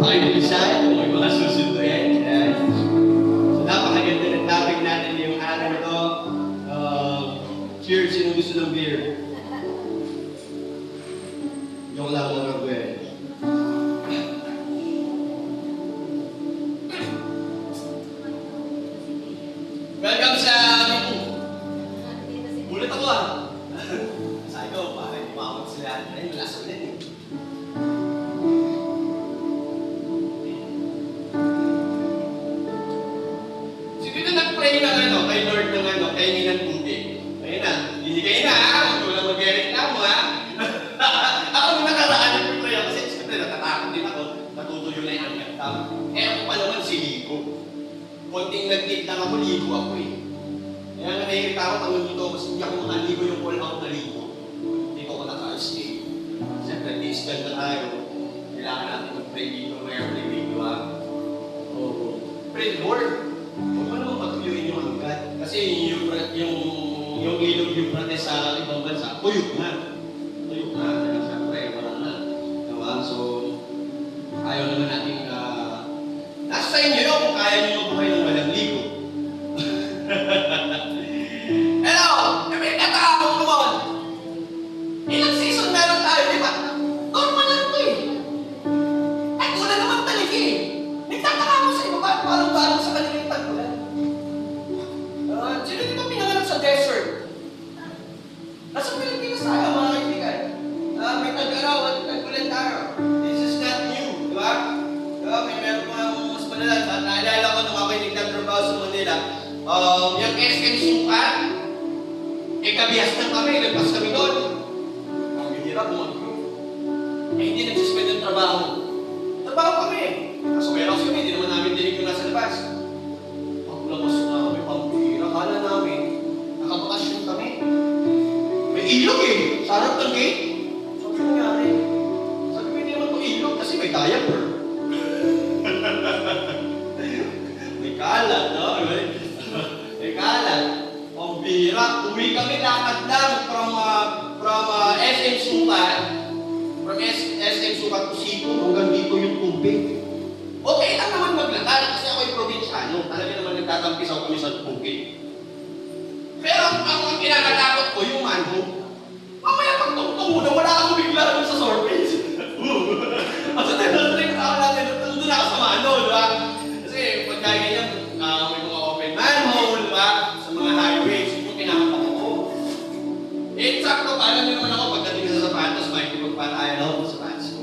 pakibilisan o yung mga susunduin. Ayan. So, napakaganda ng topic natin yung araw na ito. Cheers, sino gusto ng beer? Joke lang mga gawin. Welcome sa ulit ako Sabi ko, parang umawag sila. Ay, wala sa ulit eh. Si Tito nag-pray ng kay Lord ng kainin ng tubig. Ayun na, hindi kayo na huwag ko lang mag-reklamo Ako nung nakaraan nag-pray ako kasi siyempre natatakot din ako, natutuyo na yung angkat. Ako pa naman si Ligo. Konting nag-date lang ako, ligo ako eh. Kaya nga nahihirita ako, tangon dito, kasi hindi ako makaligo yung call out na ligo. Hindi ko ako naka-stay. Siyempre, distant na tayo. Kailangan natin mag-pray dito, may video pray Lord. Huwag mo naman patuyuin yung hanggat. Kasi yung ilog yung prate sa ibang bansa, tuyok na. Tuyok na. Kaya siyempre, parang na. Diba? So, ayaw naman natin nasa sa inyo yun kung kaya nyo mabuhay ng walang ligo. Hello! May katakot naman! Ilang season meron tayo, di ba? Normal lang ito eh. Ay, una naman talaga eh. Nagtataka ako sa iba, parang sa kanila yung tag-ulan. Sino dito pinanganak sa desert? Nasa Pilipinas tayo, mga kaibigan. May tag-araw at tag-ulan tayo. This is not new, di ba? May meron pa mas malalas. At naalala ko nung ako'y nagtatrabaho sa Manila, yung SM Suka, kabihas ng kami, nagpas kami doon. Ang hirap, bumag-group. Hindi nagsuspend ng trabaho. Trabaho kami. Nasa warehouse kami, hindi naman namin dinig yung nasa labas. Paglamas na kami, pampira, kala namin, nakabakasyon kami. May ilog eh, sa harap ng gate. Sabi ko nangyari. Sabi ko, hindi naman ito ilog kasi may diaper. May kalat, no? May kalat. Pambira. Uwi kami lakad lang from SM Sukat. From SM Sukat to Sipo. Hanggang dito yung tubig. Okay lang naman maglakad kasi ako yung probinsyano. Talaga naman nagtatampisaw kami sa tubig. Pero ang kinakatakot ko yung manhole. Mamaya pag tungtong mo na wala akong bigla doon sa surface. Kasi tinatrik ako natin, doon ako sa manhole, di ba? Kasi pag ganyan, may mga open manhole, di ba? Sa mga highways, yung kinakapak ako. Eh, sakto, paalam nyo naman ako pagdating sa sapatos, may pagpatayan ako sa sapatos ko.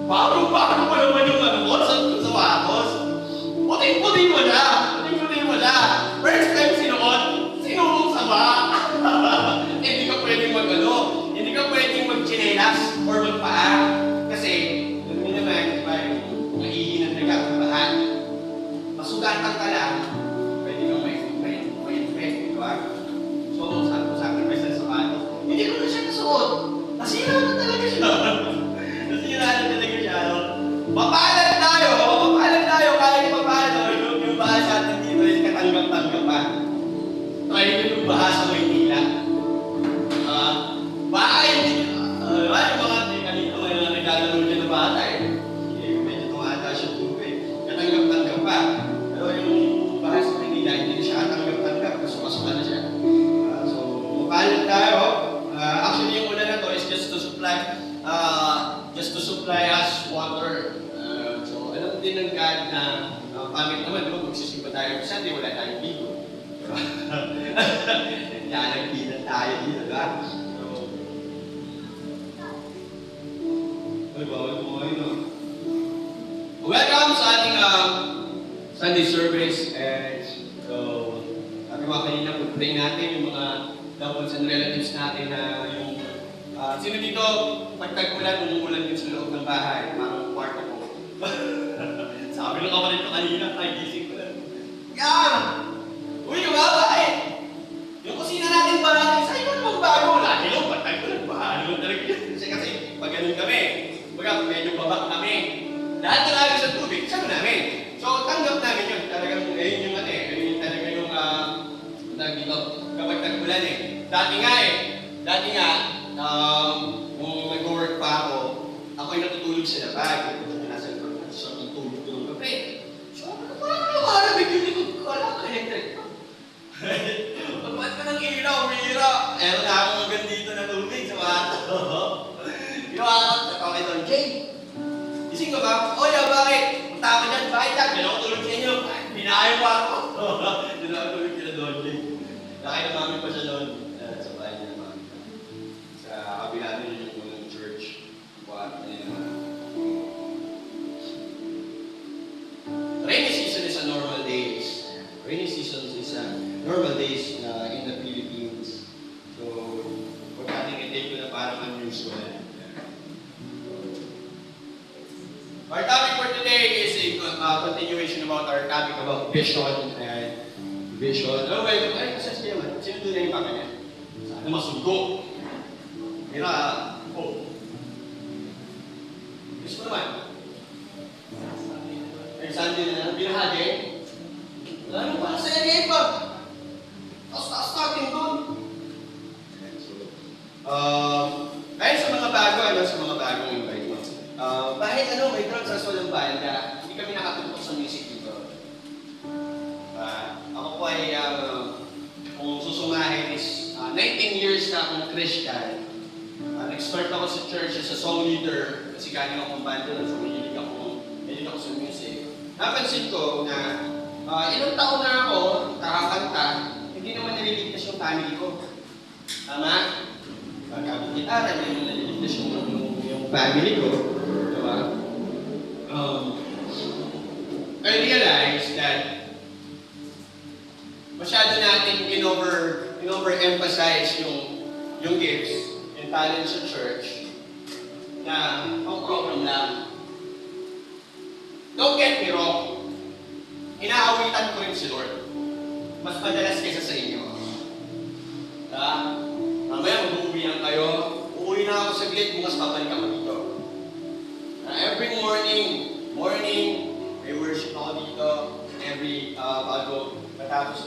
Parang pa naman yung ko sa sapatos. Puting-puting mo na! Puting-puting mo na! First time sinuong sama. Hindi ka pwedeng hindi ka pwedeng mag-chinelas or magpaa. Kasi, alam mo naman, mahihinan na ka sa paa. Masugatan ka lang, pwede kang may di ba? So, sacrifice ng sapatos. Hindi ko na siya nasuot. Nasira na talaga siya. Nasira na talaga siya. Mapalad tayo, kahit paano. Yung baha sa atin dito is katanggap-tanggap pa. Try nyo yung baha sa Maynila. Bahay, yung mga kanito may naglalaro dyan ng bata eh. Medyo tumata siya tubig. Katanggap-tanggap pa. Pero yung baha sa Maynila, hindi na siya katanggap-tanggap. Kasukasukan na siya. So, mapalad tayo. Actually, yung una na to is just to supply us water. So, alam din ng God na pamit naman, diba? Magsisimba tayo sa Sunday, wala tayong ligo. Naglalagpinan tayo dito, diba? So, ay, bawal mo ngayon, no? Welcome sa ating Sunday service. And so, sabi ko kanina, pag-pray natin yung mga loved ones and relatives natin na yung sino dito, pagtag-ulan, umuulan din sa loob ng bahay, parang kwarto ko. Sabi ng kapatid ko kanina, ay gising ko lang. Yan! Uy, yung bahay! Yung kusina natin ba? Sa'yo ko namang bago. Lagi lang, pagtag-ulan, bahay naman talaga yun. Kasi pag ganun kami, medyo babak kami. Lahat na lagi sa tubig, sabi namin. So, tanggap namin yun. Talagang, ayun yung talaga yung, dito, kapag tag-ulan Dati nga, nung nag-work pa ako, ako'y natutulog natutulog sa labag. Nasa likod na siya tutulog ng gabi. So, parang lumalamig yung likod ko. Alam ka, electric. Pagba't ka ng ilaw, umira. Meron na akong hanggang dito na tubig sa bato. Ginawa ko, nakakit doon, Jay, gising ka ba? O, yeah, bakit? Punta ka dyan, bakit yan? Gano'n ko tulog sa inyo. Binahay pa ako. Gano'n ako tulog sila doon, Jay. Nakita namin pa siya doon sa bahay niya naman. Sa kabila nila yung unang church. Buwan nila naman. Rainy season is a normal days. Rainy season is a normal days in the Philippines. So, huwag natin i-take ko na parang unusual. Our topic for today is a continuation about our topic about vision and vision. Oh, wait, ay, kasi naman, sino doon na yung baka niya? Sana masugo. Mira, oh. Gusto mo naman? Ay, Sunday na, binahagi. Wala nang para sa area pa. Taas-taas natin doon. Ayun sa mga bago, sa mga bagong invite mo. Kahit may drums as well ang banda, hindi kami nakatutok sa music dito. Ako po ay, kung susumahin is 19 years na akong Christian. Nag-start ako sa church as a song leader kasi galing akong banda, so mahilig ako sa music. Napansin ko na ilang taon na ako kakakanta, hindi naman naliligtas yung family ko. Tama? Pagkabit-gitara, hindi naman naliligtas yung family ko. Diba? I realized that masyado natin in-overemphasize yung gifts, yung talent sa church, na ang program lang. Don't get me wrong, inaawitan ko rin si Lord. Mas madalas kaysa sa inyo. Mamaya mag-uuwihan kayo, uuwi na ako saglit, bukas babalik ako dito. Every morning, may worship ako dito. Every bago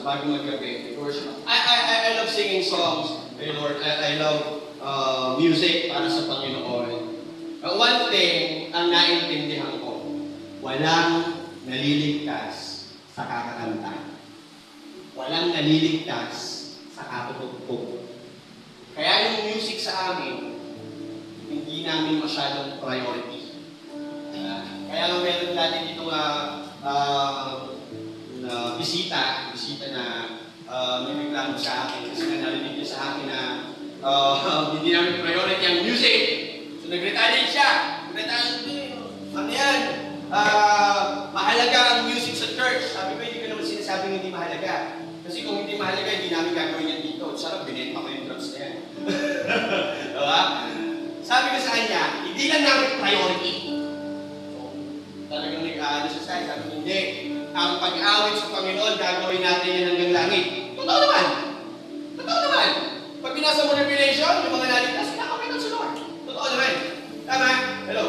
maggabi, may worship. I love singing songs, Lord. I love music para sa Panginoon. One thing ang naintindihan ko, walang naliligtas sa kakakanta. Walang naliligtas sa kakatugtog. Kaya yung music sa amin, hindi namin masyadong priority. Kaya nga meron natin dito na bisita na may reklamo sa akin kasi nga narinig niya sa akin na hindi namin priority ang music. So nag-retaliate siya. Ano yan? Mahalaga ang music sa church. Sabi ko, hindi ko naman sinasabing hindi mahalaga. Kasi kung hindi mahalaga, hindi namin gagawin yan dito. Sarap, binenta ko yung drums na yan. Diba? Sabi ko sa kanya, hindi lang namin priority. Talagang nag-aano siya sa'yo. Sabi ko, hindi. Ang pag-awit sa Panginoon, gagawin natin yan hanggang langit. Totoo naman. Pag binasa mo Revelation, yung mga naligtas, kinakapitan sa Lord. Totoo naman. Tama? Hello?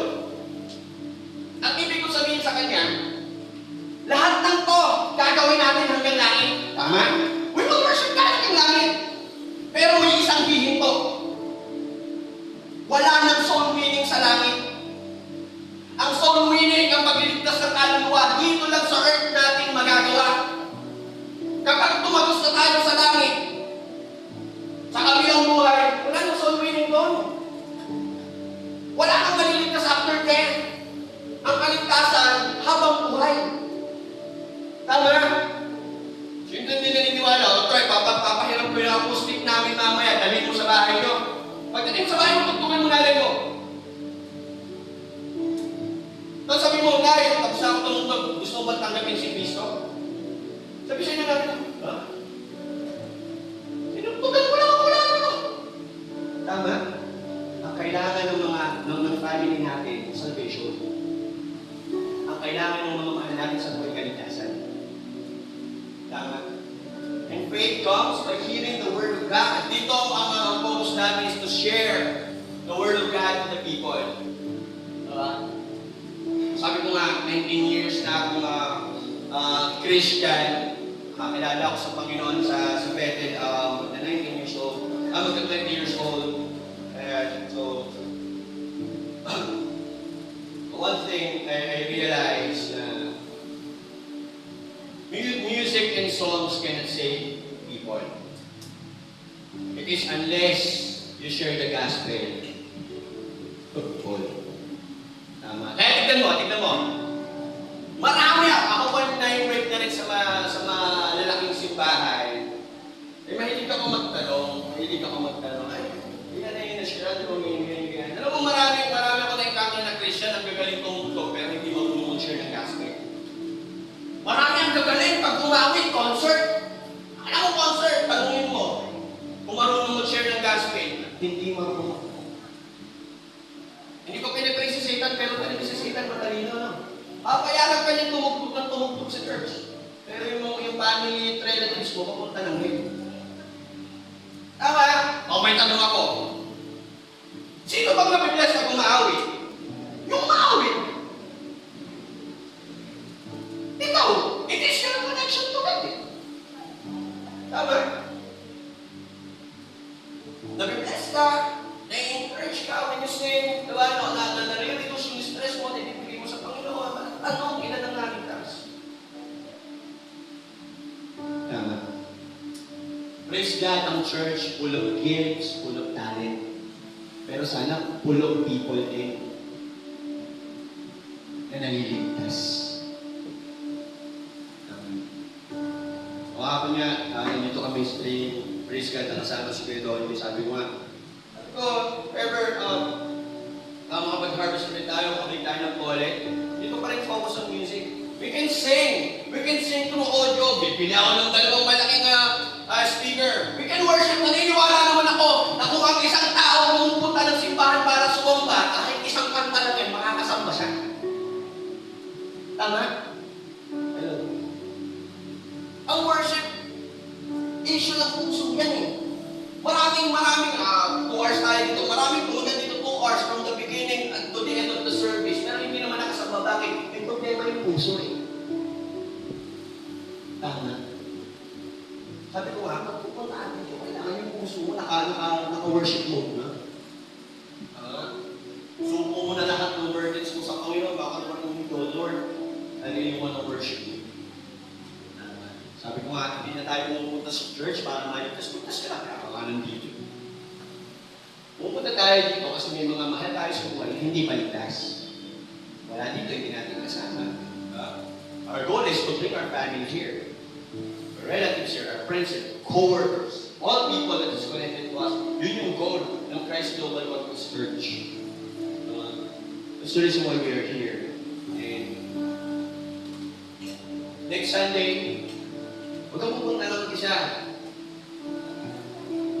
Ang ibig ko sabihin sa kanya, lahat ng to, gagawin natin hanggang langit. Tama? We will worship God hanggang langit. Pero may isang hihinto. Wala nang soul winning sa langit. Ang soul winning, ang pagliligtas ng kaluluwa, dito lang sa earth natin magagawa. Kapag tumagos na tayo sa langit, sa kabilang buhay, wala nang soul winning doon. Wala kang maliligtas after death. Ang kaligtasan habang buhay. Tama? Siyempre hindi naniniwala, try, papahiram ko yung acoustic namin mamaya, dalhin mo sa bahay nyo. Pagdating sa bahay mo, tugtugan mo natin mo. Tapos sabi mo, Nay, tapos ako tumutog, gusto mo ba tanggapin si Cristo? Sabi sa inyo namin, ha? Sinugtugan mo lang ako, wala naman. Tama? Ang kailangan ng family natin, salvation. Ang kailangan ng mga mahal natin sa buhay kaligtasan. Tama? And faith comes by hearing the Word of God. Dito ang focus namin is to share the Word of God to the people. Sabi ko nga, 19 years na akong Christian. Kilala ako sa Panginoon sa Bethel, 19 years old. Magka 20 years old. So, something I realized na music and songs cannot save people. It is unless you share the gospel to people. Tama. Kaya tignan mo. Marami ako pa na-invite na rin sa mga lalaking simbahan. Mahilig ako magtanong. Ay, hindi na na-share ko, ganyan. Alam mo, marami ako na-encounter na Christian ang gagaling tumutok pero hindi marunong mag-share ng gospel. Marami ang gagaling pag umawit, concert. Alam mo, concert, tanungin mo. Kung marunong mag-share ng gospel, hindi marunong. Hindi ko pinapraise si Satan, pero talaga si Satan matalino. Papayagan ka niya tumugtog sa church. Pero yung family relatives mo, papunta ng hate. Tama? O, may tanong ako. Sino bang nabibless pag umaawit? Yung umaawit. Ikaw, it is your connection to God. Tama? Nabibless ka, na-encourage ka when you sing, diba? Na-reduce yung stress mo, na-ibigay mo sa Panginoon. Ano, ilan taas? Tama. Praise God, ang church, full of gifts, full of talent. Pero sana, full of people din na naliligtas. O ako niya, nandito kami sa praise God, nakasama si Kuya Donnie. Sabi ko nga, ever, makapag-harvest ulit tayo, makapag tayo ng pole, dito pa rin focus on music. We can sing through audio. Bibili ako ng dalawang malaking speaker. We can worship. Naniniwala naman ako na kung ang isang tao pumupunta ng simbahan para sumamba, kahit isang kanta lang yan, makakasamba siya. Tama? Hello. Ang worship, issue ng puso yan eh. Maraming 2 hours tayo dito. Maraming tumunan dito 2 hours from the beginning to the end of the service. Pero hindi naman nakasama. Bakit? May problema yung puso eh. Tama. Sabi ko nga, pag pupuntaan dito, kailangan yung puso mo naka-worship mode na. Suko mo na lahat ng burdens mo sa Panginoon. Baka naman kung ito, Lord, I really want to worship you. Sabi ko nga, hindi na tayo pumunta sa church para maligtas-ligtas ka lang. Kaya nandito. Pupunta tayo dito kasi may mga mahal tayo sa buhay na hindi maligtas. Wala dito, hindi natin kasama. Our goal is to bring our family here. Our relatives here, our friends here, co-workers, all people that is connected to us. Yun yung goal ng Christ Global Outreach Church. That's the reason why we are here. And next Sunday, huwag kang pupunta lang isa.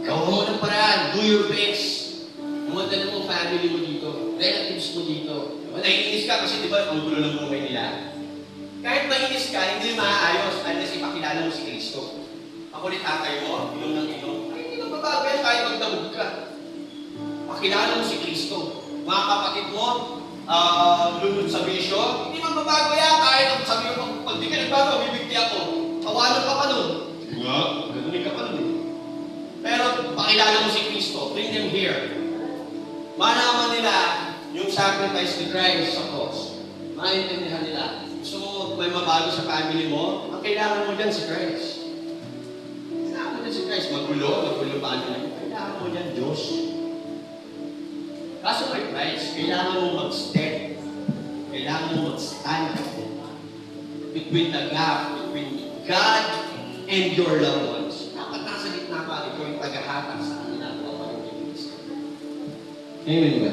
Gawa mo ng paraan. Do your best. Pumunta na mong family mo dito. Relatives mo dito. Naiinis ka kasi di ba ang gulo ng buhay nila. Kahit mainis ka, hindi maayos unless ipakilala mo si Kristo. Makulit tatay mo, inom ng inom. Ay, hindi lang babago yan kahit magdamog ka. Pakilala mo si Kristo. Mga kapatid mo, lunod sa bisyo, hindi man babago yan kahit sabi mo, pag di ka nagbago, bibigti ako. Kawalan ka pa nun. Nga, ganunin ka pa nun eh. Pero pakilala mo si Kristo, bring them here. Malaman nila yung sacrifice ni Christ sa cross. Maintindihan nila. Gusto mo may mabago sa family mo, ang kailangan mo dyan si Christ. Kailangan mo dyan si Christ. Magulo pa nila. Kailangan mo dyan Diyos. Kaso kay Christ, kailangan mo mag-step. Kailangan mo mag-stand between the gap, between God and your loved ones. Dapat nasa gitna pa, ikaw yung tagahatag sa kanila ng pamilya ni Kristo. Amen ba?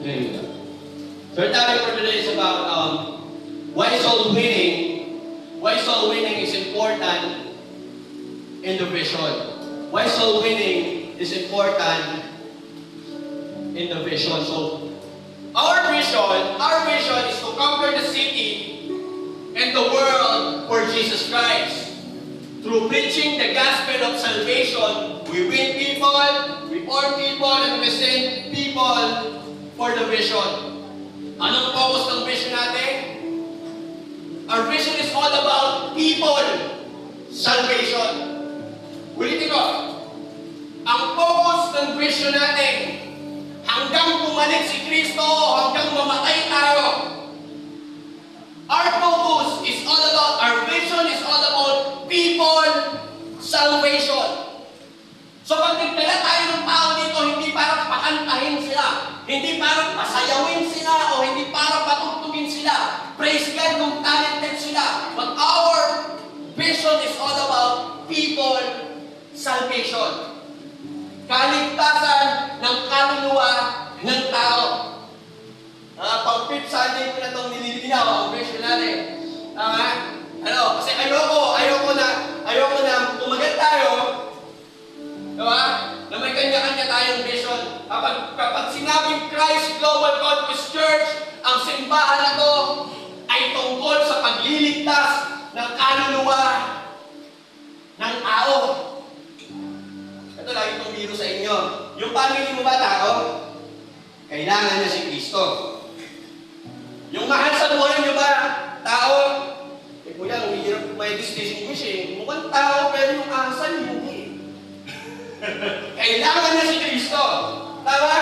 Amen ba? So our topic for today is about why soul winning is important in the vision. Why soul winning is important in the vision. So our vision is to conquer the city and the world for Jesus Christ. Through preaching the gospel of salvation, we win people, we form people, and we send people for the vision. Anong focus ng vision natin? Our vision is all about people, salvation. Ulitin ko, ang focus ng vision natin, hanggang bumalik si Kristo, hanggang mamatay tayo, Hindi para pasayawin sila o hindi para patugtugin sila. Praise God kung talented sila. But our vision is all about people salvation. Kaligtasan ng kaluluwa ng tao. Pang fifth Sunday ko na itong nililinaw ang vision natin. Kasi ayoko na tumagal tayo, diba? Na may kanya-kanya tayong vision. Kapag sinabing Christ Global Conquest Church, ang simbahan na to ay tungkol sa pagliligtas ng kaluluwa ng tao. Ito lagi itong biro sa inyo. Yung family mo ba tao? Kailangan niya si Kristo. Yung mahal sa buhay niyo ba tao? Kuya, ang hirap may distinguish eh. Mukhang tao pero yung asal hindi. Kailangan niya si Kristo. Tama?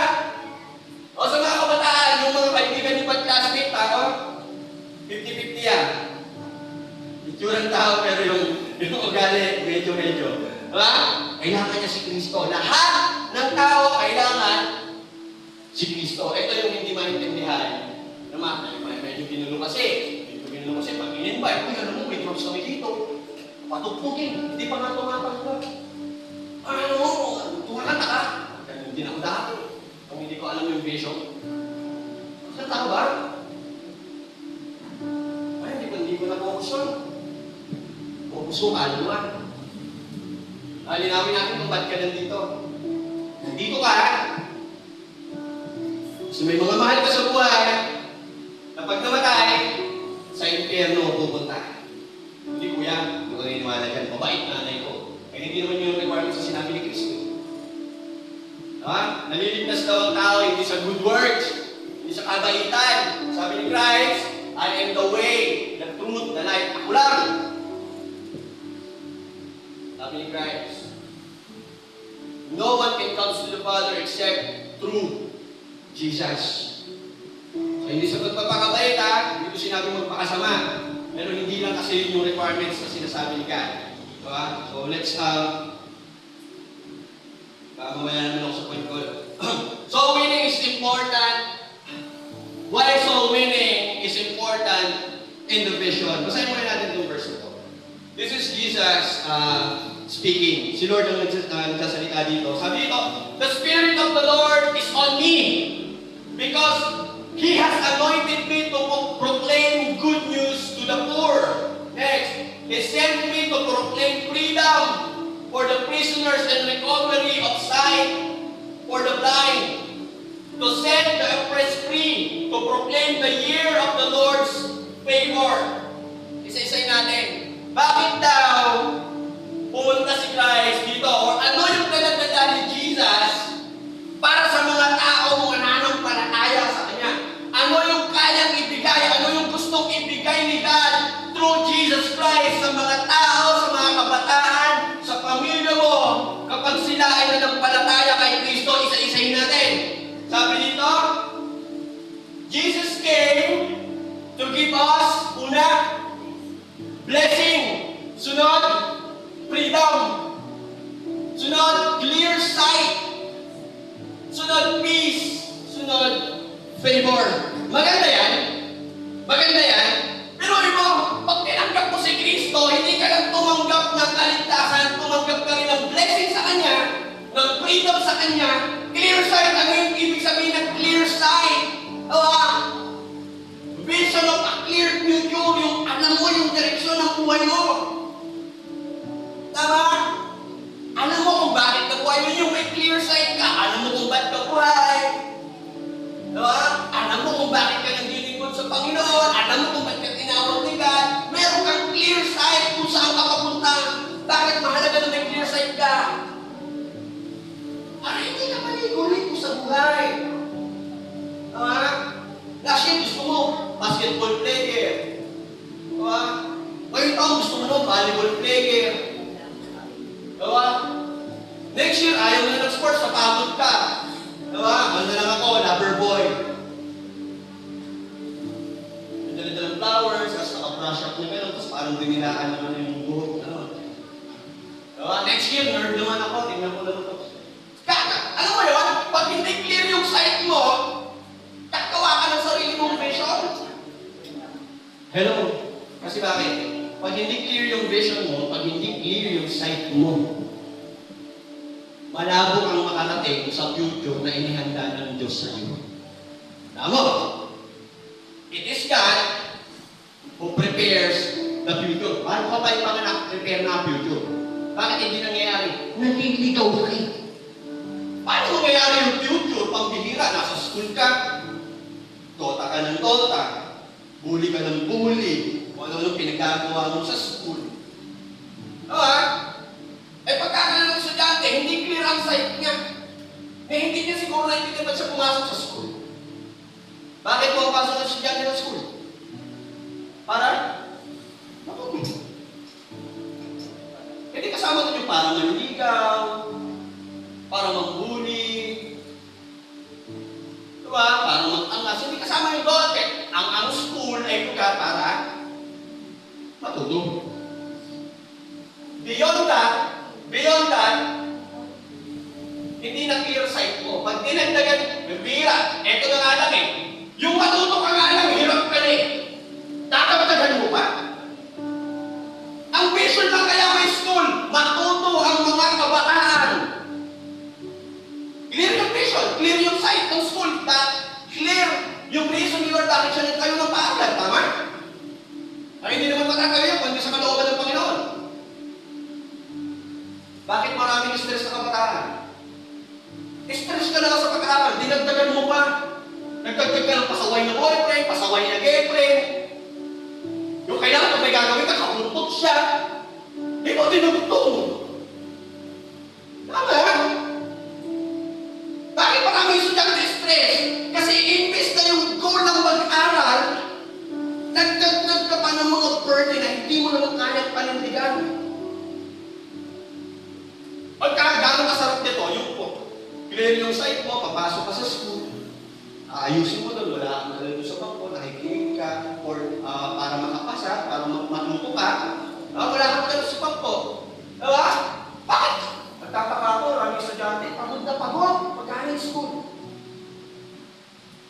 O sa mga kabataan, yung mga kaibigan niyo pag-classmate, tao? 50-50 yan. Itsurang tao pero yung ugali, medyo. Diba? Kailangan niya si Kristo. Lahat ng tao kailangan si Kristo. Ito yung hindi maintindihan. Medyo ginulo kasi. Pag in-invite, may drops kami dito. Patugtugin. Hindi pa nga tumatanggap. Tumakanta ka. Hindi na ako dati. Kung hindi ko alam yung vision. Kanta ka ba? Hindi ko na-focus yun. Focus mo, kaluluwa. Linawin natin kung ba't ka nandito. Nandito ka, kasi may mga mahal ka sa buhay, na pag namatay, sa impyerno pupunta. Hindi kuya, hindi ko naniniwala dyan. Mabait nanay ko. Kaya hindi naman yung requirements sa sinabi ni Kristo. Naliligtas daw ang tao, hindi sa good works, hindi sa kabaitan. Sabi ni Christ, I am the way, the truth, the life. Ako lang. Sabi ni Christ, no one can come to the Father except through Jesus. So, hindi sa pagpapakabait hindi ko sinabi magpakasama. Pero hindi lang kasi yung requirements na sinasabi ni God. Diba? So, let's mamaya naman ako sa point ko. Soul winning is important. Why soul winning is important in the vision? Basahin muna natin itong verse ito. This is Jesus speaking. Si Lord ang nagsasalita dito. Sabi dito, the Spirit of the Lord is on me because He has anointed me to proclaim good news to the poor. Next, He sent me to proclaim freedom for the prisoners and recovery of sight for the blind, to set the oppressed free, to proclaim the year of the Lord's favor. Isa-isay natin. Bakit daw pumunta si Christ dito? Or ano yung pinagdala ni Jesus para sa mga tao mga nananampalataya sa Kanya? Ano yung kayang ibigay? Ano yung gustong ibigay ni God through Jesus Christ sa mga tao, sa mga kabataan, sa pamilya mo, kapag sila ay nanampalataya kay Kristo, isa-isahin natin. Sabi dito, Jesus came to give us, una, blessing. Sunod, freedom. Sunod, clear sight. Sunod, peace. Sunod, favor. Maganda yan. Maganda yan. Pero mo, pag tinanggap mo si Kristo, hindi ka lang tumanggap ng kaligtasan, tumanggap ka rin ng blessing sa Kanya, ng freedom sa Kanya. Clear sight, ano yung ibig sabihin ng clear sight? Vision of a clear future, yung alam mo yung direksyon ng buhay mo. Tama? Alam mo kung bakit ka buhay mo, yung may clear sight ka, alam mo kung bakit ka buhay. Diba? Alam mo kung bakit ka naglilingkod sa Panginoon, alam mo kung bakit ka tinawag ni God, meron kang clear sight kung saan ka papunta. Bakit mahalaga na may clear sight ka? Para hindi ka maligo-ligo sa buhay. Diba? Last year, gusto mo, basketball player. Diba? Ngayon taon, gusto mo no, volleyball player. Diba? Next year, ayaw mo na ng sports, napagod ka. Diba? Ano na lang ako, lover boy. Dala-dalang flowers, tapos naka-brush up niya meron, tapos parang dinilaan naman yung buhok. Ano? Diba? Next year, nerd naman ako, tingnan ko lang ito. Alam mo yun, pag hindi clear yung sight mo, Hello? Kasi bakit? Pag hindi clear yung vision mo, pag hindi clear yung sight mo, malabo kang makarating sa future na inihanda ng Diyos sa iyo. Tama ba? It is God who prepares the future. Paano ka pa ipanganak-prepare na future? Bakit hindi nangyayari? Naliligaw ka eh. Paano mangyayari yung future? Pambihira, nasa school ka, tota ka ng tota, bully ka ng bully, kung ano pinagkagawa mo sa school. Diba? Eh pagkakala ng estudyante, hindi clear ang sight niya. Eh hindi niya siguro naintindihan ba't siya pumasok sa school. Bakit pumapasok ang estudyante ng school? Para? Hindi kasama doon yung para manligaw, para manghuli, diba? Para mag-angas. Hindi kasama yung doon. Ang school ay lugar para matulog. Beyond that, hindi na clear sight mo. Pag dinagdagan, bibira, eto na nga lang eh. Yung matuto ka nga lang, hirap ka na eh. Tatapatagan mo pa? Ang vision lang kaya may school, matuto ang mga kabataan. Clear yung vision, clear yung sight ng school, clear yung reason your direction at kayo ng paaral, tama? Ay hindi naman matagaw yun, kundi sa kalooban ng Panginoon. Bakit maraming stress na kabataan? Stress ka na sa pag-aaral, dinagdagan mo pa. Nagdagdag ka ng pasaway na boyfriend, pasaway na girlfriend. Yung kailangan kung may gagawin ka, kapuntot siya. Di mo tinugtong. Tama? Bakit maraming estudyante stress? Kasi imbis na yung goal ng mag-aral, nagdagdag ka pa ng mga burden na hindi mo naman kayang panindigan. Pagka gano'ng kasarap nito, yung clear yung sight mo, papasok ka sa school, ayusin mo doon, wala kang nalito sa bangko, nakikinig ka, or para makapasa, para matuto ka, wala kang nalito sa bangko. Diba? Bakit? Nagtataka ako, maraming estudyante, pagod na pagod, pagkain school.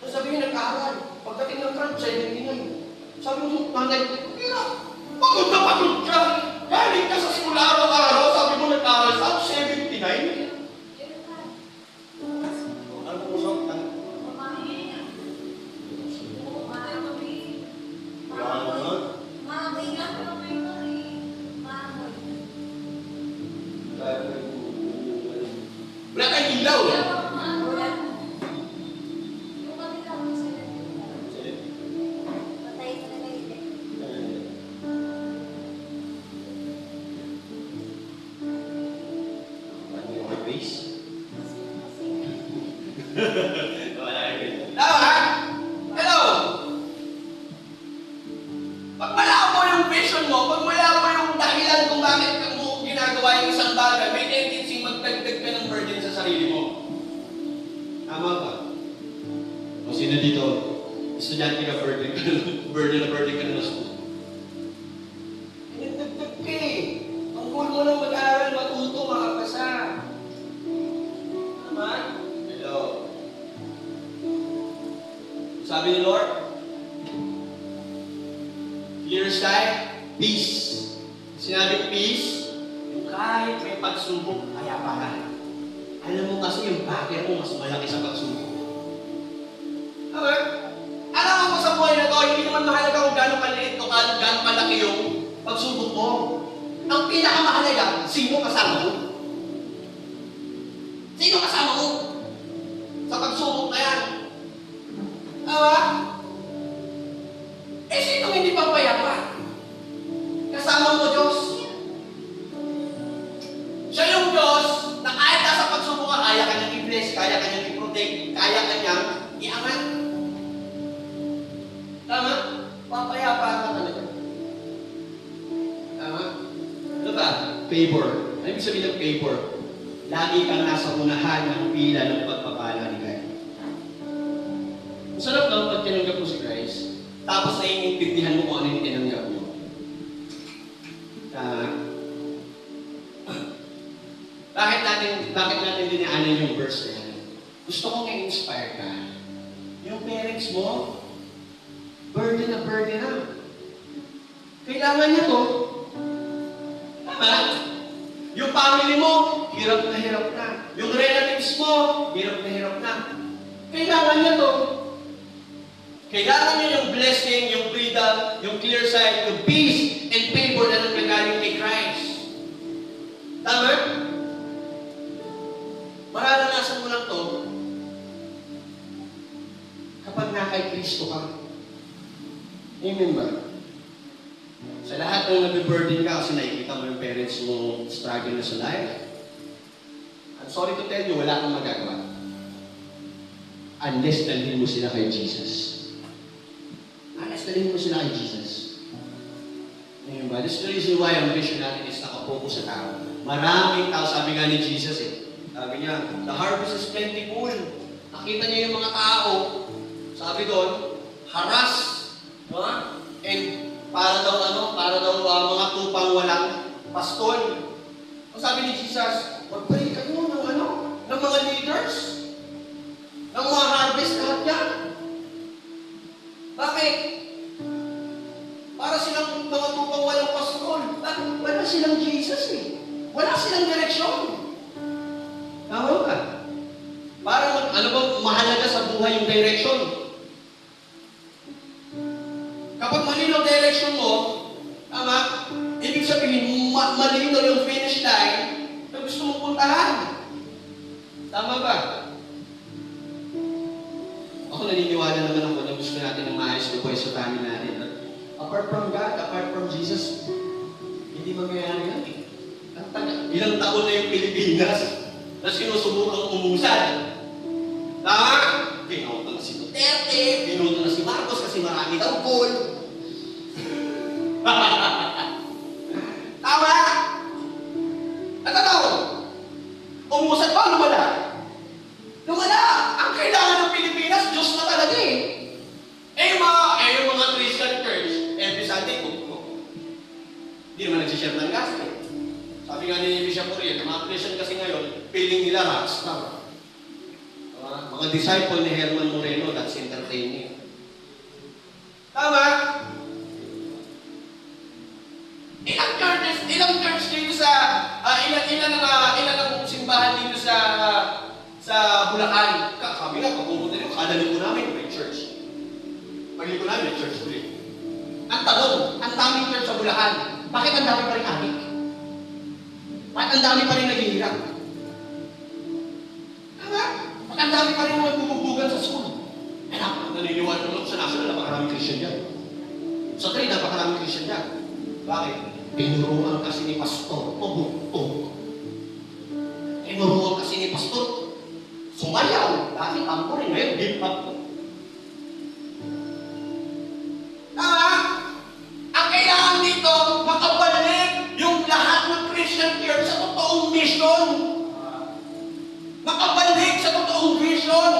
So sabihin, nag-aaral, pagdating ng crunch, 79. Sabi mo, nanay, pagod na pagod ka, galing ka sa school araw-araw, sabi mo nag-aaral sa 79. Wala kang ilaw. Tama? Hello? Pag malabo yung vision mo, pag malabo yung dahilan kung bakit mo ginagawa yung isang bagay, may tendency magdagdag ka ng burden sa sarili mo. Tama ba? O sino dito? Estudyante ka, burden ka na school. Nagdagdag ka eh. Ang goal mo lang mag-aaral, matuto, makapasa. Tama? Hello? Sabi ni Lord, clear sight, peace. Sinabi peace, yung kahit may pagsubok, kaya para. Alam mo kasi yung bagay mo mas malaki sa pagsubok. Okay? Alam mo sa buhay na to, hindi naman mahalaga kung gano'ng kaliit o gano'ng malaki yung pagsubok mo. Ang pinakamahalaga, sino kasama mo? Sino kasama mo? Sa pagsubok na yan. Tama? Eh, sino hindi papayapa? Kasama mo, Diyos. Siya yung Diyos na kahit nasa pagsubok ka, kaya ka niyang i-bless, kaya ka niyang i-protect, kaya ka niyang i-angat. Tama? Papayapa ka talaga. Tama? Ano ba? Favor. Ano ibig sabihin ng favor? Lagi kang nasa unahan ng pila ng pagpapala ni God. Masarap lang pag tinanggap mo si Christ, tapos naiintindihan mo kung ano yung tinanggap mo. Bakit natin dinaanan yung verse na yan? Gusto kong i-inspire ka. Yung parents mo, burden na. Kailangan niya to. Tama? Yung family mo, hirap na hirap na. Yung relatives mo, hirap na hirap na. Kailangan niya to. Kailangan niya yung blessing, yung freedom, yung clear sight, yung peace, and favor na nanggagaling kay Christ. Tama? Mararanasan mo lang to kapag na kay Kristo ka. Amen ba? Sa lahat ng nabiburden ka kasi nakikita mo yung parents mo struggle na sa life, I'm sorry to tell you, wala kang magagawa. Unless dalhin mo sila kay Jesus. Unless dalhin mo sila kay Jesus. Amen ba? This is the reason why ang vision natin is nakapokus sa tao. Maraming tao, sabi nga ni Jesus sabi niya, the harvest is plentiful. Nakita niya yung mga tao, sabi doon, harass, no? And para daw mga tupang walang pastol. Ang sabi ni Jesus, mag-pray kayo ng mga leaders, ng mga harvest, lahat yan. Bakit? Para silang mga tupang walang pastol. Wala silang Jesus Wala silang direksyon. Tama ka? Para mahalaga sa buhay yung direksyon. Kapag malinaw direction mo, tama, ibig sabihin, malinaw yung finish line na gusto mong puntahan. Tama ba? Ako naniniwala naman ako na gusto natin ng maayos na buhay sa family natin. Apart from God, apart from Jesus, hindi mangyayari yan. Ilang taon na yung Pilipinas na sinusubukang umusad. Tama? Pinuto na si Duterte, pinuto na si Marcos kasi marami daw gold. Tama? At ano? Umusad pa, lumala. Lumala! Ang kailangan ng Pilipinas, Diyos na talaga yung mga Christian church, every Sunday, hindi naman nagsishare ng gasto. Sabi nga ni Bishop Uriel, yung mga Christian kasi ngayon, feeling nila rockstar. Mga disciple ni Herman Moreno, that's entertaining. Tama? Ilang church dito sa, ilan ang simbahan dito sa Bulacan. Sabi nga, pag pumunta nyo, kada linggo namin may church. Pag linggo namin may church ulit. Ang tanong, ang daming church sa Bulacan, bakit ang dami pa rin adik? Bakit ang dami pa rin naghihirap? Tama? Bakit ang dami pa rin mga bumubugan sa school? Naniniwala naman sa national, napakaraming Christian dyan. Sa trade, napakaraming Christian dyan. Bakit? Tinuruan kasi ni Pastor, pabukto. Tinuruan kasi ni Pastor, sumayaw. Dati tampo rin, ngayon, hip-hop ko. Tama? Ang kailangan dito, makabalik yung lahat ng Christian church sa totoong mission. Makabalik sa totoong vision.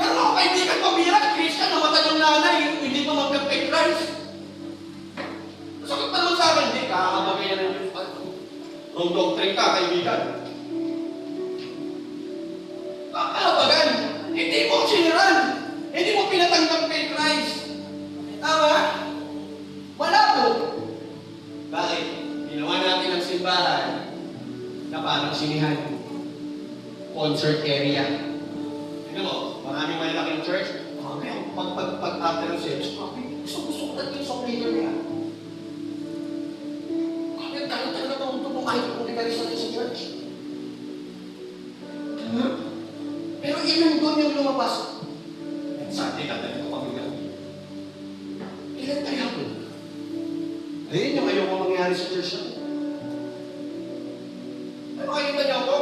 Pero mga kaibigan, pamira, Christian, namatay yung nanay, hindi pa magkapay Christ. Masakit naman sa akin, hindi, kakabagay na rin yung wrong doctrine ka, kaibigan. Kakabagan, hindi mo siniran, hindi mo pinatanggap kay Christ. Tama? Malabo. Bakit? Ginawa natin ang simbahan na parang sinihan. Concert area. Tignan mo, maraming malalaking church. Ngayon, pag after ng service, gusto ko natin yung song leader niya. Kahit talaga ito kahit kung ligalis natin sa church. Pero ilan doon yung lumabas? Sunday ka tayo pamilya. Ilan kaya po? Ayun yung ayoko mangyari sa church na. Ay, makikita niyo ako?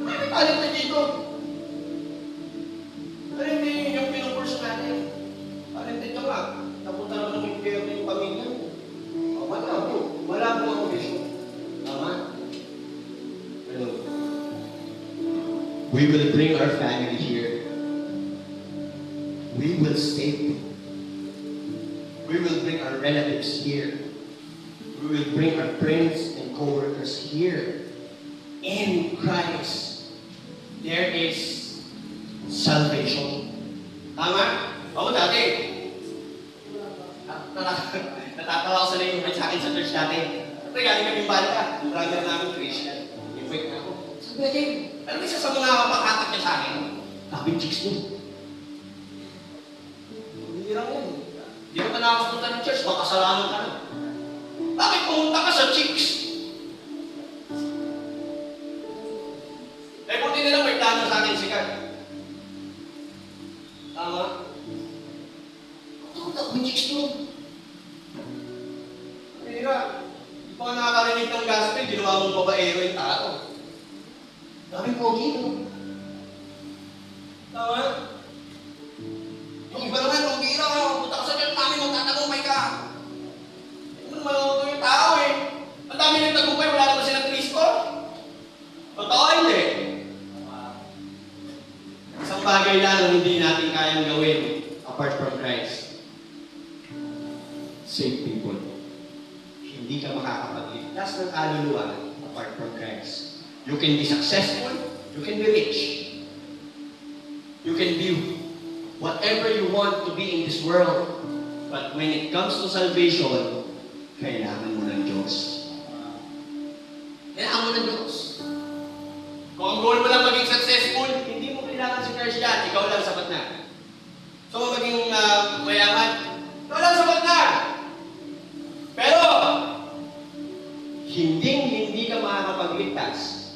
May talent na dito. Pero hindi yung pinupurso natin. Talent dito nga. Napunta naman ng impyerno yung pamilya. Wala po ang vision. Tama? Hello. We will bring our family here. We will stay. We will bring our relatives here. We will bring our friends and co-workers here. In Christ, there is salvation. Tama? Ako dati. Natatawa ko sa nag-invite sa akin sa church natin. Siyempre, galing kami banda. Yung brother namin, Christian. Invite na ako. Sabi natin, ano isa sa mga paghatak niya sa akin? Kapit chicks mo. Hindi lang yan. Hindi ka pa nakapunta ng church, makasalanan ka na. Bakit pumunta ka sa chicks? Eh, buti nila may plano sa akin si God. Tama? Ako may chicks mo. Hindi ka. Hindi pa ka nakakarinig ng gospel, ginawa mong babaero yung tao. Daming pogi, no? Tama? Yung iba naman, kung bira ka, punta ka sa church namin, magtatagumpay ka. Hindi mo naman ako yung tao eh. Ang dami ng tagumpay, wala naman silang Kristo. Totoo, hindi. Isang bagay lang ang hindi natin kayang gawin apart from Christ. Save people. Hindi ka makakapagligtas ng kaluluwa apart from Christ. You can be successful, you can be rich. You can be whatever you want to be in this world. But when it comes to salvation, kailangan mo ng Diyos. Kailangan mo ng Diyos. Kung ang goal mo lang maging successful, hindi mo kailangan si Christ yan. Ikaw lang sapat na. So, maging mayaman, ikaw lang sapat na. Pero, hindi ka makakapagligtas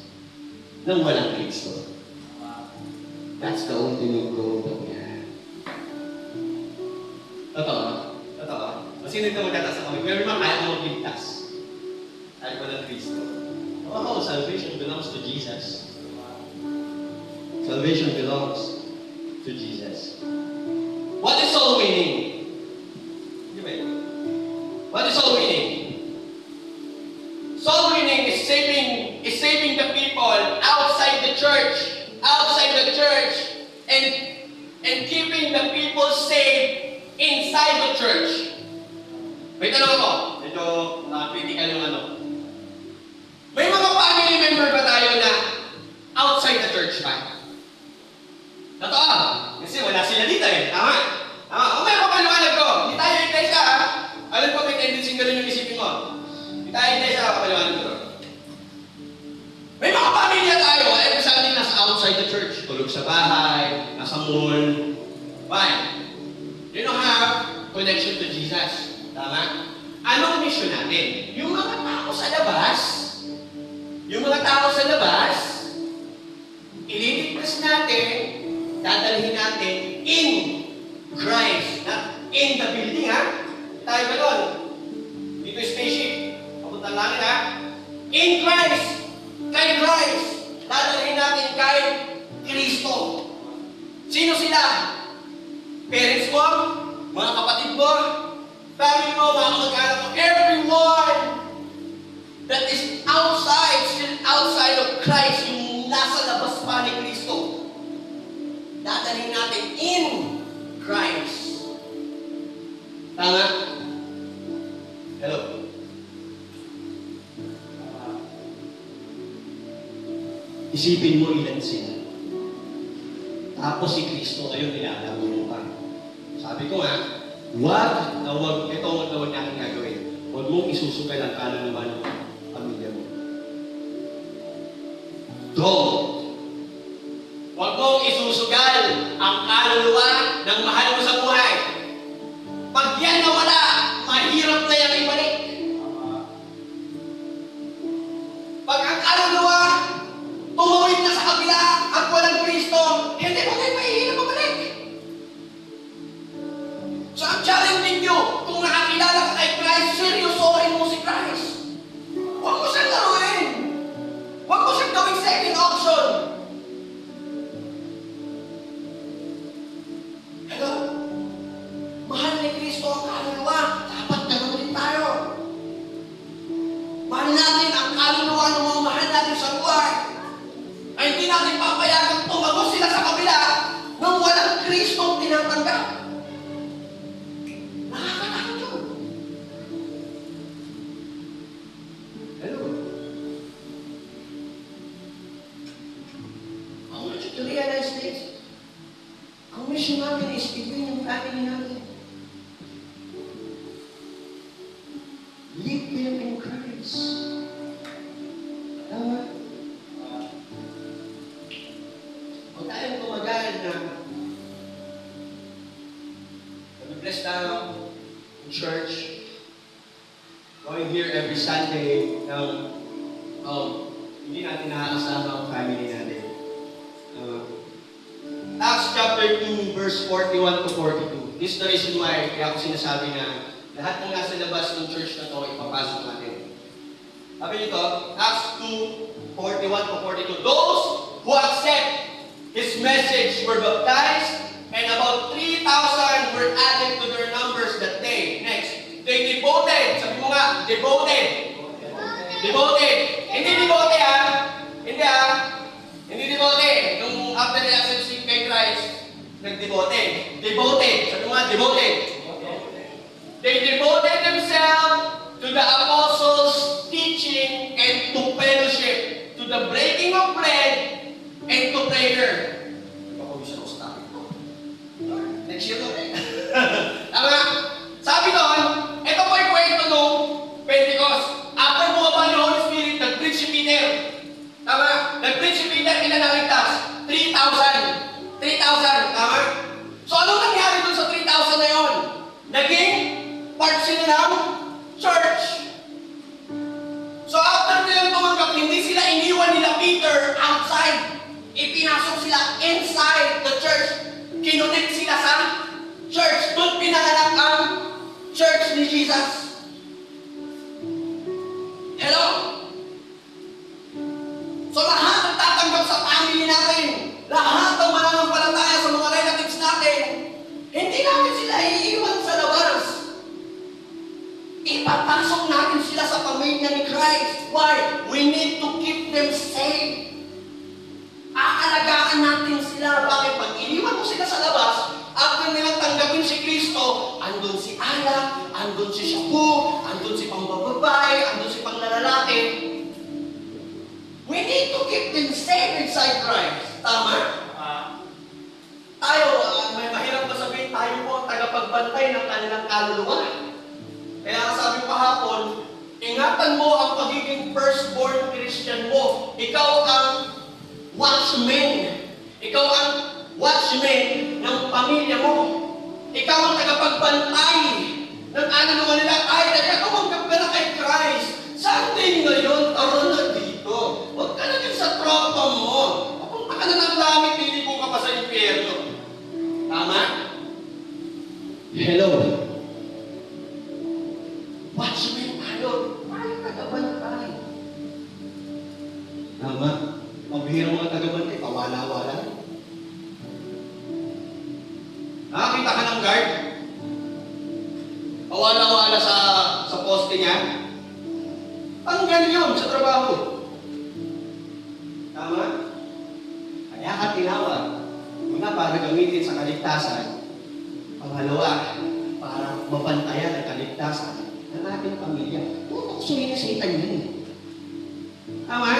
nang walang Kristo. That's the ultimate goal that we have. Totoo? Totoo? Sino ito magtatas sa kami? Pero naman kaya mo magligtas. Kaya ko ng Kristo. Oh, salvation belongs to Jesus. Salvation belongs to Jesus. What is soul winning? What is soul winning? Soul winning is saving the people outside the church, and keeping the people safe inside the church. May tanong ako. Ito, critical yung ano. May mga family member ba tayo na outside the church ba? Totoo. Kasi wala sila dito eh. Tama. Kung may kapaliwanag ko, hindi tayo iglesia ha. Alam ko may tendency ka rin yung isipin mo. Hindi tayo iglesia kapaliwanag ko. May mga pamilya tayo, every Sunday nasa outside the church. Tulog sa bahay, nasa mall. Why? You don't have connection to Jesus. Tama? Anong mission natin? Yung mga tao sa labas, ililigtas natin, dadalhin natin in Christ. Not in the building, ha? Tayo ba doon? Dito yung spaceship. Papunta lang ha? In Christ. Kay Christ. Dadalhin natin kay Kristo. Sino sila? Parents mo? Mga kapatid mo? Family mo? Mga kamag-anak mo? Everyone that is outside, still outside of Christ, yung nasa labas pa ni Kristo. Dadalhin natin in Christ. Tama? Hello? Isipin mo ilan sila. Tapos si Kristo ngayon nilalaro mo pa. Sabi ko nga, ito ang huwag natin gagawin. Huwag mong isusugal ang kaluluwa ng pamilya mo. Don't. Huwag mong isusugal ang kaluluwa ng mahal mo sa buhay. Pag yan nawala, mahirap na yung ibalik. Pag ang kaluluwa tumawid na sa kabila at walang Kristo, hindi mo kayo mahihirap mabalik. So I'm challenging you, kung nakakilala ka kay Christ, seryosohin mo si Christ. Huwag mo siyang laruin. Huwag mo siyang gawing second option. Hello? Mahal ni Kristo ang kaluluwa. Dapat gano'n din tayo. Mahal natin ang kaluluwa ng mga mahal natin sa buhay. Ay hindi natin papayagang tumagos sila sa kabila nang walang Kristong tinatanggap. Nakakatakot yun. Hello? I want you to realize this. Ang mission natin is between yung family natin. blessed tayo in church, going here every Sunday, hindi natin nakakasama ang family natin. Acts chapter 2, verse 41 to 42. This is the reason why kaya ako sinasabi na lahat ng nasa labas ng church na to, ipapasok natin. Sabi nito, Acts 2, 41 to 42. Those who accept His message were baptized, and about 3,000 were added to their numbers that day. Next, they devoted. Sabi mo nga, devoted. Devoted. Hindi devoted ha. Hindi ha. Hindi devoted. Nung after the acceptance kay Christ, nag-devoted. Devoted. Sabi mo nga, devoted. They devoted themselves to the apostles' teaching and to fellowship, to the breaking of bread and to prayer. Napakawisan ako sa topic ko. Next year to eh. Tama? Sabi doon, ito po yung kwento nung Pentecost. After bumaba ng Holy Spirit, nag-preach si Peter. Tama? Nag-preach si Peter, ilan naligtas? 3,000. 3,000. Tama? So anong nangyari doon sa 3,000 na yun? Naging part sila ng church. So after nilang tumanggap, hindi sila iniwan nila Peter outside. Ipinasok sila inside the church. Kinonect sila sa church. Doon pinanganak ang church ni Jesus. Hello? So lahat ng tatanggap sa family natin, lahat ng mananampalataya sa mga relatives natin, hindi natin sila iiwan sa labas. Ipapasok natin sila sa pamilya ni Christ. Why? We need to keep them safe. Aalagaan natin sila. Bakit? Pag iniwan mo sila sa labas, after nilang tanggapin si Kristo, andun si Ala, andun si Shabu, andun si pambababay, andun si panglalaki. We need to keep them safe inside Christ. Tama? Tayo, may mahirap na sabihin, tayo po ang tagapagbantay ng kanilang kaluluwa. Kaya sabi ko kahapon, ingatan mo ang pagiging firstborn Christian mo. Ikaw ang watchman. Ikaw ang watchman ng pamilya mo. Ikaw ang tagapagbantay ng ano naman nila. Ay, nagkatumanggap ka na kay Christ. Sunday ngayon, taro na dito. Huwag ka na din sa tropa mo. Papunta ka na ng langit, hindi ko ka pa sa impyerno. Tama? Hello. Watchman tayo. Tayo tagabantay. Tama? Magbihirang mga tagabantay, pawala-wala. Nakakita ka ng guard? Pawala-wala sa poste niya? Tanggal yun sa trabaho. Tama? Kaya ka tinawag. Una, para gamitin sa kaligtasan. Pangalawa, para mapantayan ang kaligtasan ng ating pamilya. Tutuksuhin na Satan yun. Tama?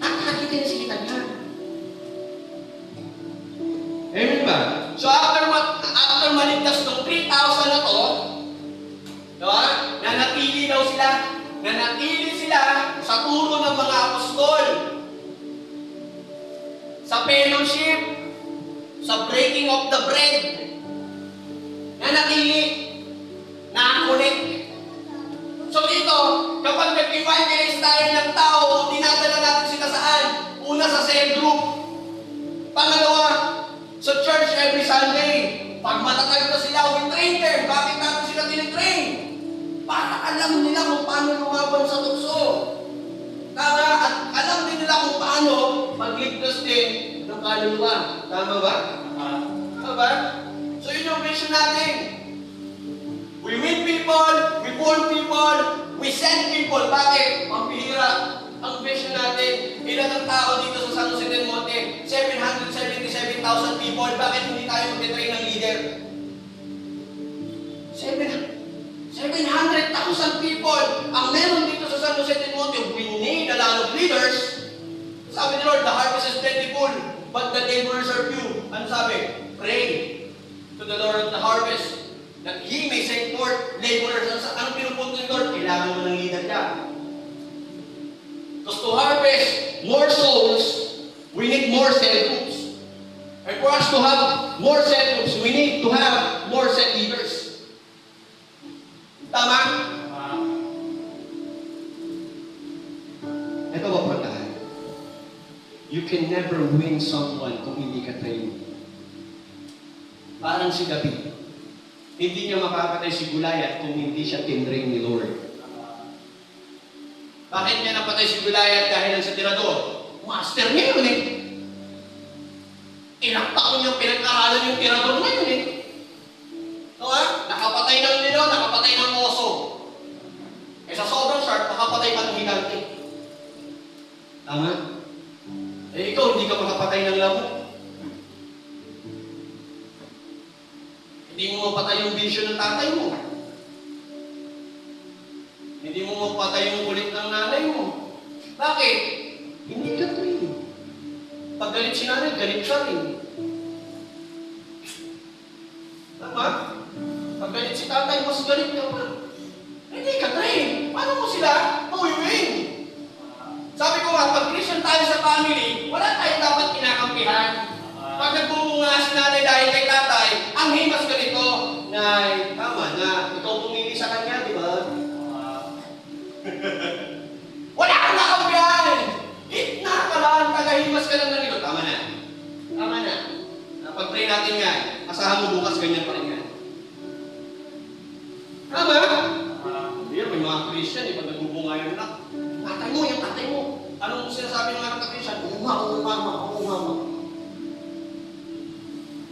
Nakakitin na Satan yan. Amen ba? So after maligtas ng 3,000 na to, diba? Nanatili daw sila. Nanatili sila sa turo ng mga apostol. Sa fellowship. Sa breaking of the bread. Nanatili. Na-connect. So dito, kapag nag-evangelize tayo ng tao, dinadala natin sila saan? Una sa cell group. Pangalawa, sa church every Sunday. Pag matatag na sila, we train them. Bakit natin sila tinitrain? Para alam nila kung paano lumaban sa tukso. Tama? At alam din nila kung paano magligtas din ng kaluluwa. Tama ba? Tama ba? So yun yung mission natin. We win people, we warn people, we send people. Bakit? Pampihira. Ang vision natin, ilan ang tao dito sa San Jose del Monte? 777,000 people. Bakit hindi tayo mag-train ng leader? 700,000 people ang meron dito sa San Jose del Monte. We need a lot of leaders. Sabi ni Lord, the harvest is plentiful, but the laborers are few. Ano sabi? Pray to the Lord of the harvest that He may send forth laborers. Anong pinupunto ni Lord? Kailangan mo ng leader ka. Because to harvest more souls, For us to have more set groups, we need to have more set leaders. Tama? Ito ba puntahan? You can never win someone kung hindi ka trained. Parang si David. Hindi niya makapatay si Goliath kung hindi siya tinrain ni Lord. Bakit niya napatay si Goliath dahil lang sa tirador? Master niya yun eh. Ilang taon niyang pinag-aralan yung tirador na yun eh. Diba? Nakapatay ng nilo, nakapatay ng oso. Eh sa sobrang sharp, nakapatay pa ng higante. Tama? Eh ikaw, hindi ka makapatay ng lamok. Hindi mo mapatay yung vision ng tatay mo. Hindi mo mapatay yung kulit ng nanay mo. Bakit? Hindi ka train. Pag galit si nanay, galit siya rin. Tama? Pag galit si tatay, mas galit ka pa. Hindi ka train. Paano mo sila mauwiwin? Sabi ko nga, pag Christian tayo sa family, wala tayong dapat kinakampihan. Pag nagbubunga si nanay dahil kay tatay, ang himas ganito, Nay, tama na, ikaw pumili sa kanya, di ba? Wala kang nakampihan! Itna ka lang, tagahimas ka lang ng ito. Tama na. Tama na. Pag-pray natin yan, asahan mo bukas ganyan pa rin yan. Tama? Hindi, may mga Christian, pag nagbubunga yung anak, yung tatay mo. Anong sinasabi ng anak na Christian? Umama.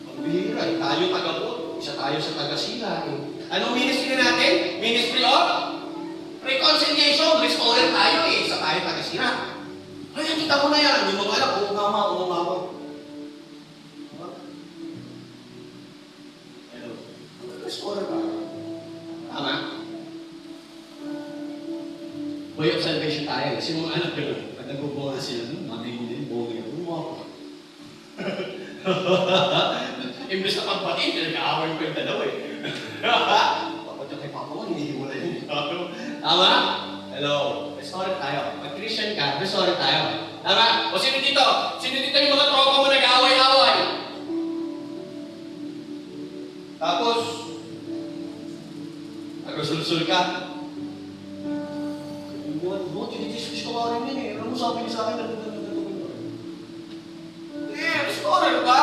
Pagbihira, tayo taga-put, isa tayo sa taga-sila. Anong ministry natin? Ministry of reconciliation. Restorer tayo isa tayo taga-sila. Kaya kita mo na yan, yung mga anak, umama. Hello. Restorer ka. Tama? Way of salvation tayo. Kasi mga anak gano'n, pag nagbubunga sila, mami hindi, bunga yan, umapa. Imbes na pagpatin, pinag-aaway ko yung dalawa eh. Bakit yung kay Papa mo, hindi mo na yun. Tama? Hello. Restorer tayo. Pag Christian ka, restorer tayo. Tama? O sino dito? Sino dito yung mga tropa mo nag-aaway-aaway? Tapos, nag-sul-sul ka. Buti ni Jesus ko ka rin yun eh. Ano mo sabi niya sa akin? Restorer ka.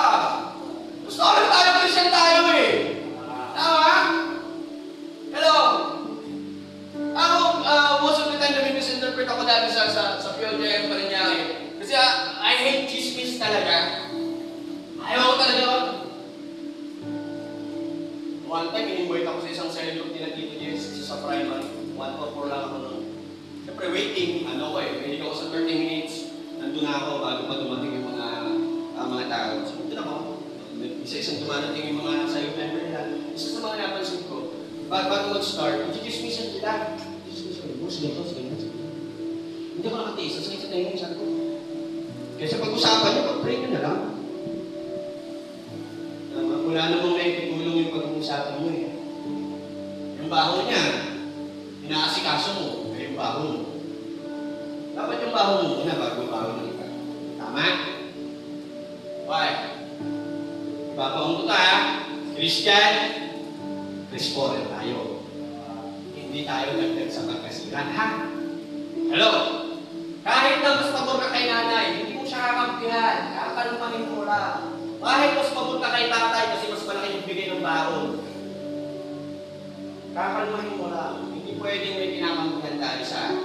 Restorer tayo, Christian tayo eh. Tama? Hello? Ako, most of the time na-misinterpret ako dati sa PLJM pa rin niya eh. Kasi I hate chismis talaga. Ayaw ko talaga. One time, in-invite ako sa isang cell group nila Tito Jess sa primary. 1 to 4 lang ako nun. Siyempre, waiting, waiting ako sa 30 minutes. Nandun na ako bago pa dumating yung mga tao. So, nandun ako. Isa-isang dumarating yung mga sa'yo member nila. Isa sa mga napansin ko, bago mag-start, i-dismissan kita. Hindi ako nakatiis. Ang sakit sa tayo sabi ko. Kaya pag-usapan niyo, pag-pray nyo na lang. Wala namang naipitulong yung pag-uusapan mo eh. Yung baho niya, inaasikaso mo, yung baho mo. Dapat yung baho mo muna bago yung baho ng iba. Tama? Why? Ipapaong ko ta, Christian, Restorer tayo. Hindi tayo dagdag sa pagkasiran, ha? Hello? Kahit na mas pabor ka kay nanay, hindi mo siya kakampihan, kakalumanin mo lang. Kahit mas pabor ka kay tatay kasi mas malaki yung bigay ng baon. Kakalmahin mo lang. Hindi pwedeng may pinakampihan tayo sa...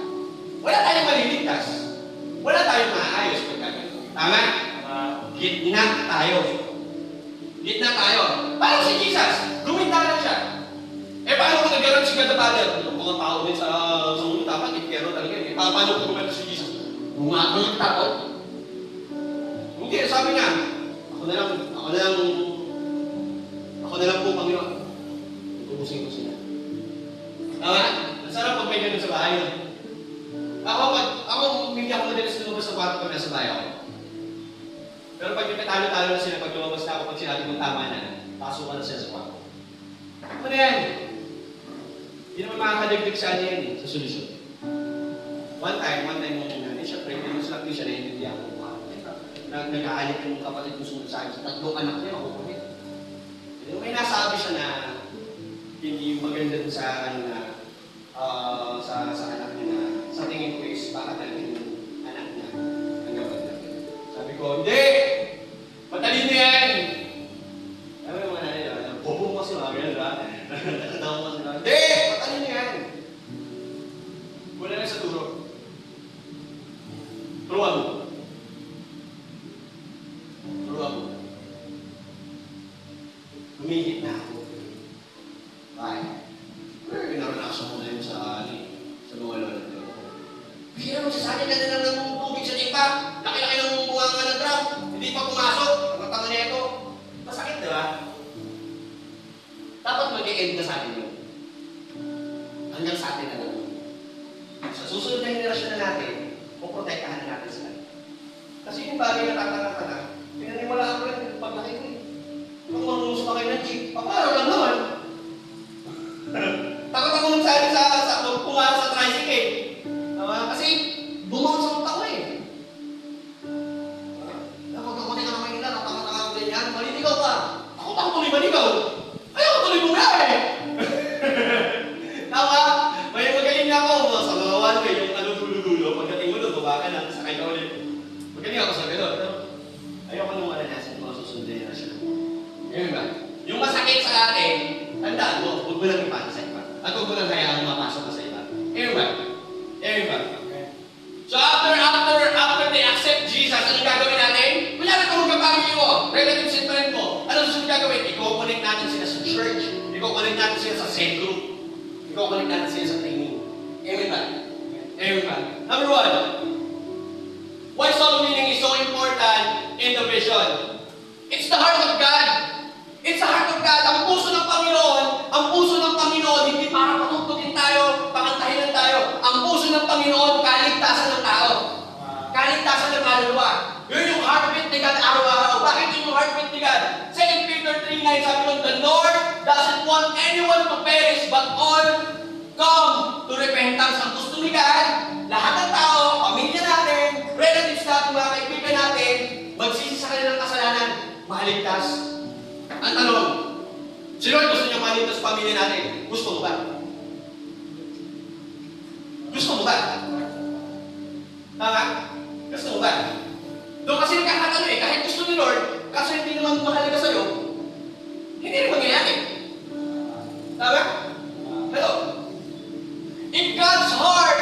Wala tayong maliligtas. Wala tayong maayos pagkakita. Tama? Gitna tayo. Gitna tayo. Parang si Jesus, guminta lang siya. Eh paano kung nag-garant si God the Father? Yung mga tao din sa mundo dapat, pero talaga eh. Paano kung gumento si Jesus? Bumakang tao. Hindi, sabi niya, ako na lang po, Panginoon. Tubusin ko sila. Tama? Ang sarap pag may ganun sa bahay. Ako hindi ako madalas lumabas sa kwarto pag nasa bahay ako. Pero pag talo-talo na sila, pag lumabas na ako, pag sinabi kong tama na, pasok ka na sila sa kwarto. Ano yan? Hindi naman makakadagdag sa ano yan sa solusyon. One time mo nanay, siyempre, hindi mo silang di siya naiintindihan ko. nag-aalit yung kapatid ko sumunod sa akin. Sa tatlong anak niya, makukulit. May nasabi siya na hindi maganda dun sa ano na sa anak niya na sa tingin ko is baka talaga yung anak niya ang gabag. Sabi ko, hindi! Matalino yan! Sabi yung mga nanay, bobo mo kasi mga ganun, ha? Nakatawa mo kasi mga, hindi! Matalino yan! Wala lang sa turo. Turuan mo. Turuan mo. Humihit na ako. Bye. Pero naranasan ko na yun sa mga lola ko. Bigyan mo sa akin na lang ng tubig sa tipa. Laki-laki ng bunganga ng drum. Hindi pa pumasok. Ang tanga niya ito. Masakit, di ba? Dapat mag-e-end na sa atin yun. Hanggang sa atin na lang. Sa susunod na henerasyon na natin, puprotektahan na natin sila. Kasi yung bagay na tatanga ka na, pinaniwala ko rin paglaki ko eh. Kung marunong sumakay ng jeep, paparo lang naman. Takot ako magsali sa pumara sa tricycle. Kasi bumawasok ako eh. Napagkakunin ka ng Manila, natakot-takot ako ganyan. Maliligaw ka. Takot ako tuloy maligaw. Ayaw ko tuloy bumiyahe. Tama? May magaling na ako. Sa mga one way, yung ano dulo-dulo. Pagdating mo doon, baba ka na, sakay ka ulit. Magaling ako sa gano'n. Ayaw ko nung malanasan mga susundin na siya. Ngayon ba? Yung masakit sa atin, tandaan mo, huwag mo lang ipasa sa iba. At huwag mo lang hayaan mapasok ka sa iba. Ngayon ba? Ngayon ba? So after they accept Jesus, anong gagawin natin? Kunyari kung magpapamili mo, relatives and friend mo, anong susunod gagawin? I-connect natin sila sa church. I-connect natin sila sa cell group. I-connect natin sila sa training. Amen ba? Amen ba? Number one, why soul winning is so important in the vision? It's the heart of God. It's the heart of God. Ang puso ng Panginoon, hindi para patutugin tayo, pakantahin lang tayo. Ang puso ng Panginoon, kaligtasan ng tao. Kaligtasan ng kaluluwa. Yun yung heartbeat ni God araw-araw. Bakit yun yung heartbeat ni God? 2 Peter 3:9 sabi nun, the Lord doesn't want anyone to perish, but all come to repentance. Ang gusto ni God, lahat ng tao, pamilya natin, relatives natin, mga kaibigan natin, magsisi sa kanilang kasalanan, maligtas. Ang tanong, sino ang gusto niya maligtas sa pamilya natin? Gusto mo ba? Gusto mo ba? Tama? Gusto mo ba? Doon kasi nagkakatalo eh, kahit gusto ni Lord, kaso hindi naman mahalaga sa'yo, hindi rin mangyayari. Tama? Hello? If God's heart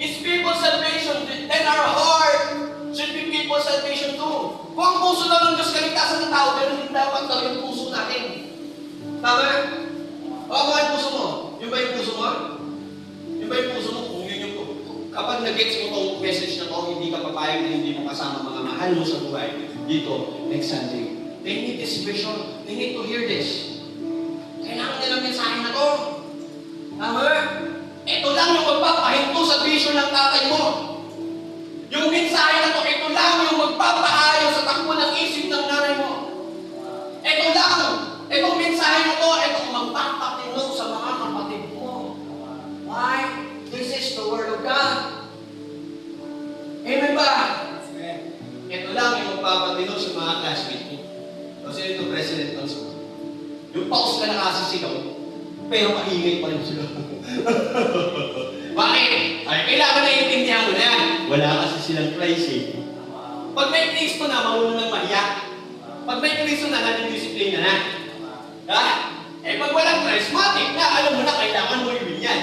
is people's salvation, then our heart should be people's salvation too. Kung ang puso lang ng Diyos kaligtasan ng tao, pero hindi dapat daw yung puso natin. Tama? O ako yung puso mo? Yung ba yung puso mo? Yung ba yung puso mo? Kung yun yung kapag nag-gets mo itong message na ito, hindi ka papayag na hindi mo kasama mga mahal mo sa buhay dito next Sunday. They need this vision. They need to hear this. Kailangan nilang mensahe na ito. Tama? Ito lang yung magpapahinto sa vision ng tatay mo. Yung mensahe na ito, ito lang yung magpapaayo sa takbo ng isip ng nanay mo. Ito lang. Itong mensahe na ito, itong magpapatino sa mga kapatid mo. Why? This is the Word of God. Amen ba? Amen. Ito lang yung magpapatino sa mga classmates mo. Kasi ito, President ng school. Yung paus ka nakasisigaw, pero maingay pa rin sila. Bakit? Ay, kailangan na iintindihan mo na yan. Wala kasi silang Christ eh. Pag may Kristo na, marunong nang mahiyak. Pag may Kristo na, nanidisiplina na. Ha? Eh, pag walang charismatic na, alam mo na, kailangan mo i-win yan.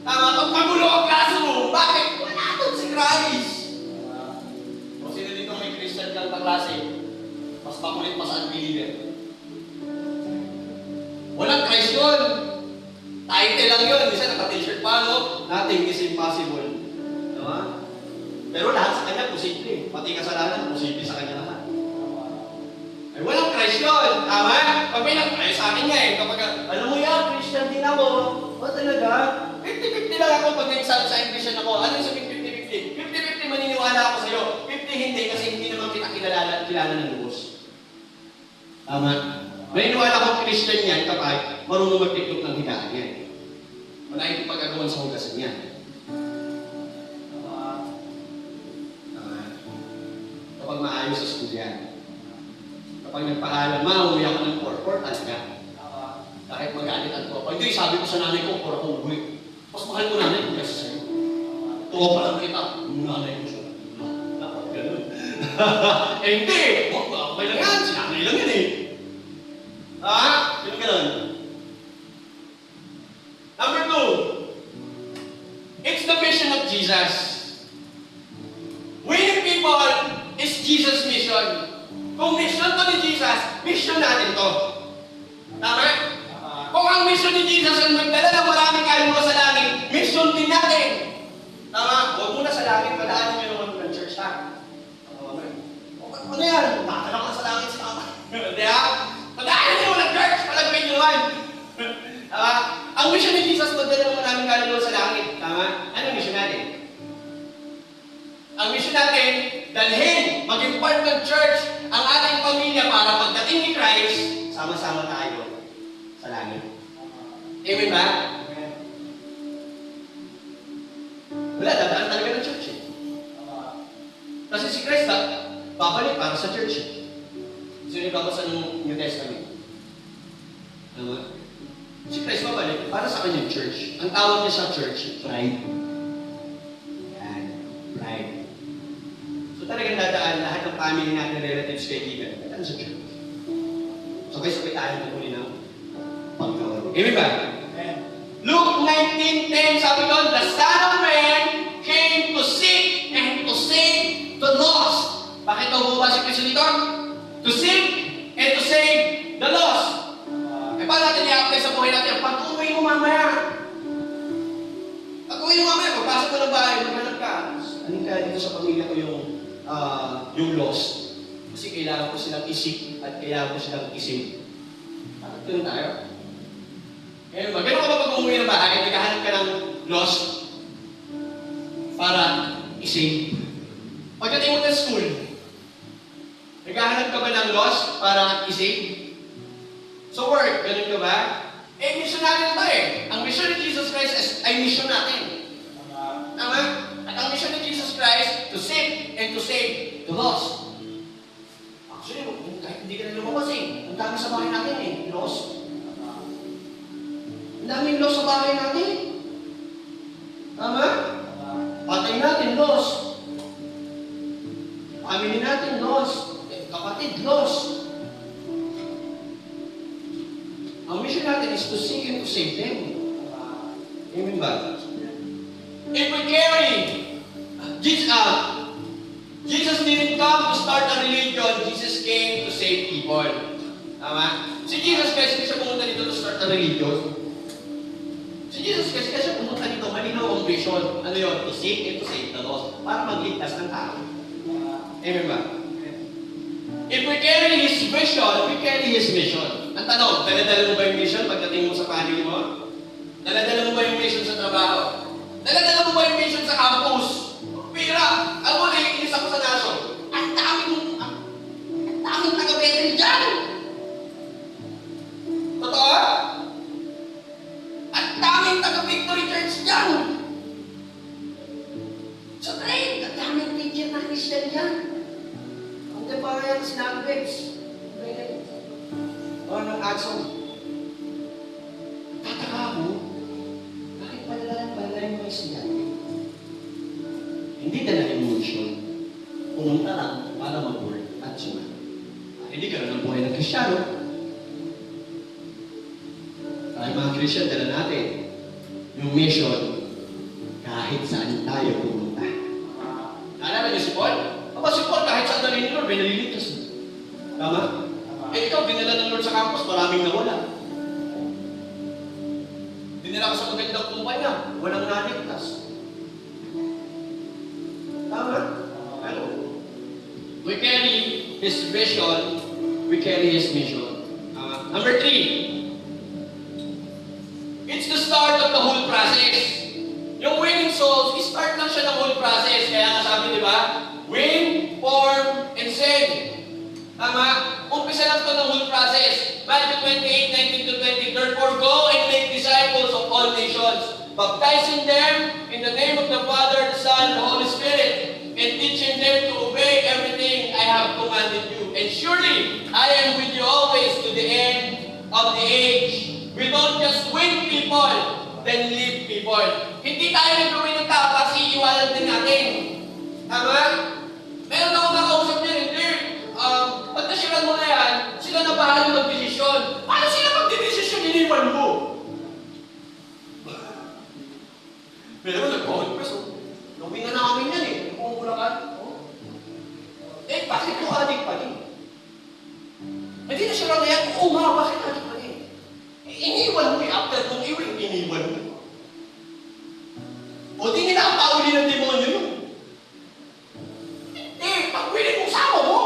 Tama, pag magulo ang classroom, bakit? Wala doon si Christ. O sino dito may Christian kang kaklase? Mas makulit, mas unbeliever. Walang Christ yun. Title lang yun. Isa naka-t-shirt pa, no? Nothing is impossible. Diba? Pero lahat sa kanya, posible. Pati kasalanan, posible sa kanya lahat. Ay, walang Christ yun. Tama? Pag may ay sa akin nga eh. Kapag, alam mo yan, Christian din ako. O talaga? 50-50 lang ako pag nag-exam sa Christian ako. Ano yung sa 50-50? 50-50 maniniwala ako sa'yo. 50 hindi kasi hindi naman kita kilala ng lubos. Tama? Maniniwala ko Christian yan kapag marunong mag-tiktok ng higaan yan. Malaking pag-agawan sa hugasan yan. maayos sa school yan. Kapag nagpaalam, ma, umuwi ako ng 4-4 talaga. Kahit magalit ang tropa. Hindi, sabi ko sa nanay ko, 4 ako umuwi. Mas mahal ko nanay ko kasi sa'yo. Tuwa pa lang kita. Nanay ko siya. Dapat ganun. Eh hindi! Okay lang yan. Sinanay lang yan eh. Ha? Sino ganun? Number 2. It's the mission of Jesus. Winning people is Jesus' mission. Kung mission to ni Jesus, mission natin to. Tama? Kung ang mission ni Jesus ay magdala ng maraming kaluluwa sa langit, mission din natin. Tama? Huwag muna sa langit, padaanin nyo naman ng church, ha? Ano yan? Nakakala ka sa langit sa tama. Hindi ha? Padaanin nyo ng church, palagpin nyo naman. Tama? Ang mission ni Jesus, magdala ng maraming kaluluwa sa langit. Tama? Anong mission natin? Ang mission natin, dalhin, maging part ng church, ang ating pamilya para pagdating ni Christ, sama-sama tayo sa langit. Amen ba? Amen. Wala, dadaan talaga ng church eh. Kasi si Christ babalik para sa church eh. Sino yung babasa ng New Testament? Tama? Si Christ babalik para sa kanyang church. Ang tawag niya sa church, bride. Yan, bride. So talagang dadaan lahat ng family natin, relatives, kaibigan, dadaan sa church. Sabay-sabay tayo ng huli ng Panginoon. Amen ba? Amen. Luke 19:10, sabi doon, the Son of Man came to seek and to save the lost. Bakit daw bumaba si Kristo dito? To seek and to save the lost. Paano natin i-apply sa buhay natin? Pag-uwi mo mamaya. Pag-uwi mo mamaya, pagpasok mo ng bahay, maghanap ka. Aling kaya dito sa pamilya ko yung lost. Kasi kailangan ko silang isip at kailangan ko silang isip. Bakit ganun tayo? Eh, magano ka ba pag umuwi ng bahay, naghahanap ka ng lost para isip? Pagdating mo ng school, naghahanap ka ba ng lost para isip? So work, ganun ka ba? Eh, mission natin ito eh. Ang mission ni Jesus Christ ay mission natin. Tama? At ang mission ni Jesus Christ, to seek and to save the lost. Actually, kahit hindi ka na lumabas eh. Ang dami sa bahay natin eh, lost. Ang daming lost sa bahay natin. Tama? Patay natin, lost. Family natin, lost. Kapatid, lost. Ang mission natin is to seek and to save them. Amen ba? If we carry Jesus didn't come to start a religion, Jesus came to save people. Tama? Si Jesus kasi siya pumunta dito to start a religion. Si Jesus kasi siya pumunta dito, malinaw ang vision. Ano yun? To seek and to save the lost. Para magligtas ng tao. Amen ba? If we carry His vision, we carry His mission. Ang tanong, dala-dala mo ba yung mission pagdating mo sa family mo? Dala-dala mo ba yung mission sa trabaho? Dala-dala mo ba yung mission sa campus? Pira! Alam mo, naiinis ako sa naso. Ang daming taga-Bethel dyan! Totoo? Ang daming taga-Victory Church dyan! Sa trade, ang daming teacher na Christian dyan. Hindi pa rin sinabi, babes. O, ng action. Tataka ako, bakit pala yung mga estudyante? Hindi dala emotion. Pumunta lang para mag-work at suman. Hindi ka ng buhay ng Kristyano. Tayo mga Kristiyan, dala natin yung mission kahit saan tayo pumunta. Naalala niyo si Paul? Aba si Paul, kahit saan dalhin ni Lord, may nalilitas. Tama? Eh ikaw, dinala ng Lord sa campus, maraming nawala. Dinala ka sa magandang kumpanya, walang naligtas. Tama? Pero, we carry His vision, we carry His mission. Number 3, it's the start of the whole process. Yung winning souls, start lang siya ng whole process. Kaya nga sabi, di ba? Win, form, and save. Tama? Umpisa lang ito ng whole process. Matthew 28:19-20. Therefore, go and make disciples of all nations, baptizing them in the name of the Father, the Son, and the Holy Spirit, and teaching them to obey everything I have have commanded you. And surely, I am with you always to the end of the age. We don't just win people, then leave people. Hindi tayo nagawin ng tao kasi iwanan din natin. Tama? Meron ako nakausap niya, hindi. Pag nasiran mo na yan, sila na bahala mag-desisyon. Paano sila mag-desisyon, iniwan mo? Pero nag-confess, lupi na namin yan eh. Nagpumulakan. Eh, bakit ko adik pa din? Hindi na siya na yan. Oo nga, bakit adik pa din? Iniwan mo eh. After kong iwan, iniwan mo. O di nila ang pauli ng demonyo yun. Eh, pag-willing mong sama mo.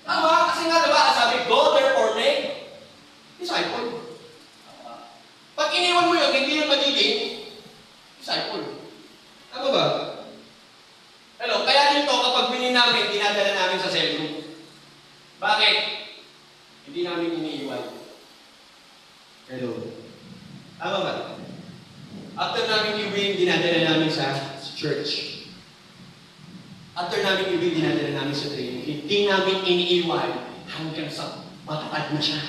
Tama, kasi nga diba, sabi, go therefore make disciple. Pag iniwan mo yun, hindi yun magiging disciple. Tama ba? Hello, kaya dito kapag winin namin, dinadala namin sa cell group. Bakit? Hindi namin iniiwan. Hello. Tama ba? After namin i-win, dinadala namin sa church. After namin i-win, dinadala namin sa training. Hindi namin iniiwan hanggang sa matapad na siya.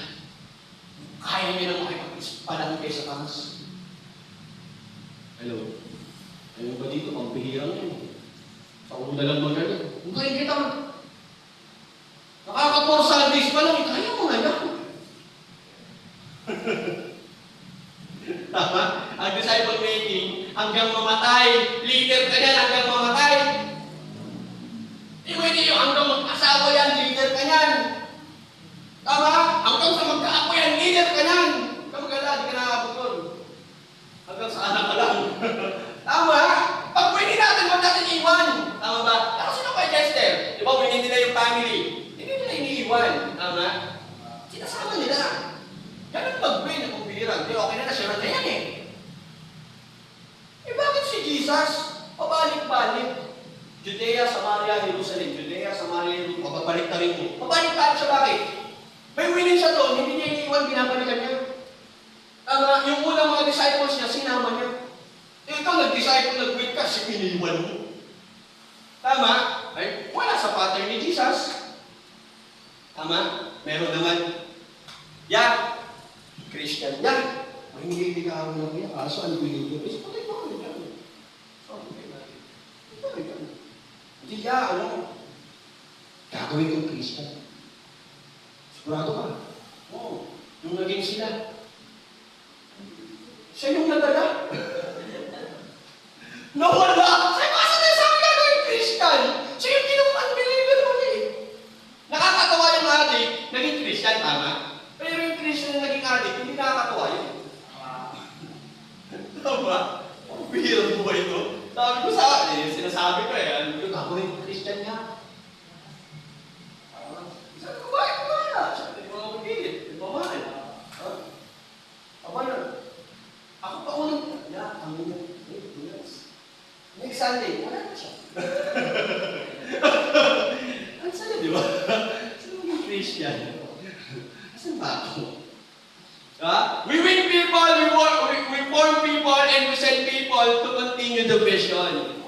Kaya niya na makipag-ispalan kayo sa taas. Hello. Ano ba dito? Pampihirang yun. Sa una lang magaling. Kung kaya kita mo. Nakaka-4 Sundays pa lang. Kaya mo nga yan. Tama? Ang disciple making, hanggang mamatay. Leader ka yan hanggang mamatay. Hindi yung hanggang mag-asawa yan, leader ka yan. Tama? Hanggang sa magkaapo yan, leader ka yan. Kamagala, di ka nakakapot doon. Hanggang sa anak ka lang. Tama? Pag pwede natin, huwag natin iwan. Tama ba? Tapos sino kay Chester? Di ba, pwede nila yung family. Hindi nila iniiwan. Tama? Sinasama nila. Ganun pag-pwede na kung bihirang. Di, okay na, nasyaran na yan eh. Eh, bakit si Jesus? Pabalik-balik. Judea, Samaria, Jerusalem. Judea, Samaria, Jerusalem. Mababalik na rin mo. Pabalik-balik siya bakit? May willing siya doon, hindi niya iniiwan, binabalikan niya. Tama, yung unang mga disciples niya, sinama niya. Ikaw nag-disciple, nag-wait ka, iniiwan mo. Tama? Ay, wala sa pattern ni Jesus. Tama? Meron naman. Yeah. Christian niya. Ay, hindi ka ako lang niya. Kaso, ano binigyan? Is, patay ba kami dyan? Hindi niya, ano? Gagawin kong Christian. Sigurado ka? Oo. Yung naging sila. Siya yung nadala. Nawala! Sa'yo kasi na sabi gagawin Christian. Siya yung kinuman, binibigyan naman niya eh. Nakakatawa yung adik, naging Christian, tama? Pero yung Christian na naging adik, hindi nakakatawa yun. Tama? Ang bihirang buhay ito. Sabi ko sa akin, sinasabi ko eh, ano yung gagawin ko Christian niya? Sabi ko, bakit ko ba? Sabi ko, magigit. Di ba mahal? Aba na. Ako pa unang, ang unang, next Sunday, wala na siya. Ang saya, di ba? Sino maging Christian? Saan ba ako? We win people, we form people, and we send people to continue the vision.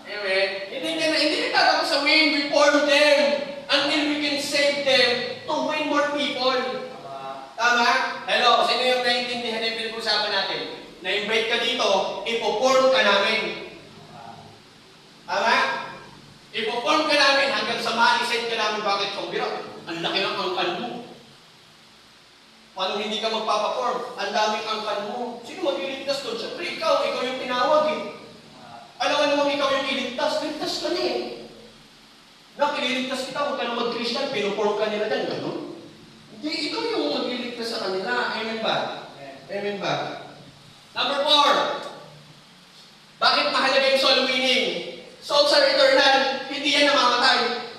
Amen? Hindi tatapos sa win, we form them until we can save them to win more people. Tama? Hello, sino yung naiintindihan na yung pinag-usapan natin? Na-invite ka dito, ipo-form ka namin. Tama? Ipo-form ka namin hanggang sa ma-send ka namin bakit kung bira. Ang laki ng angkan mo. Paano hindi ka magpapaform? Ang daming angkan mo. Sino mag-iligtas doon? Siyempre, ikaw yung tinawag eh. Alam nga namang ikaw yung iligtas, ligtas ka na eh. Ililigtas kita, huwag ka na mag-Christian, pinuform ka nila dyan, gano'n? Hindi, ikaw yung mag-iligtas sa kanila. Amen ba? Amen ba? Number 4. Bakit mahalaga yung soul winning? Souls are eternal, hindi yan namamatay.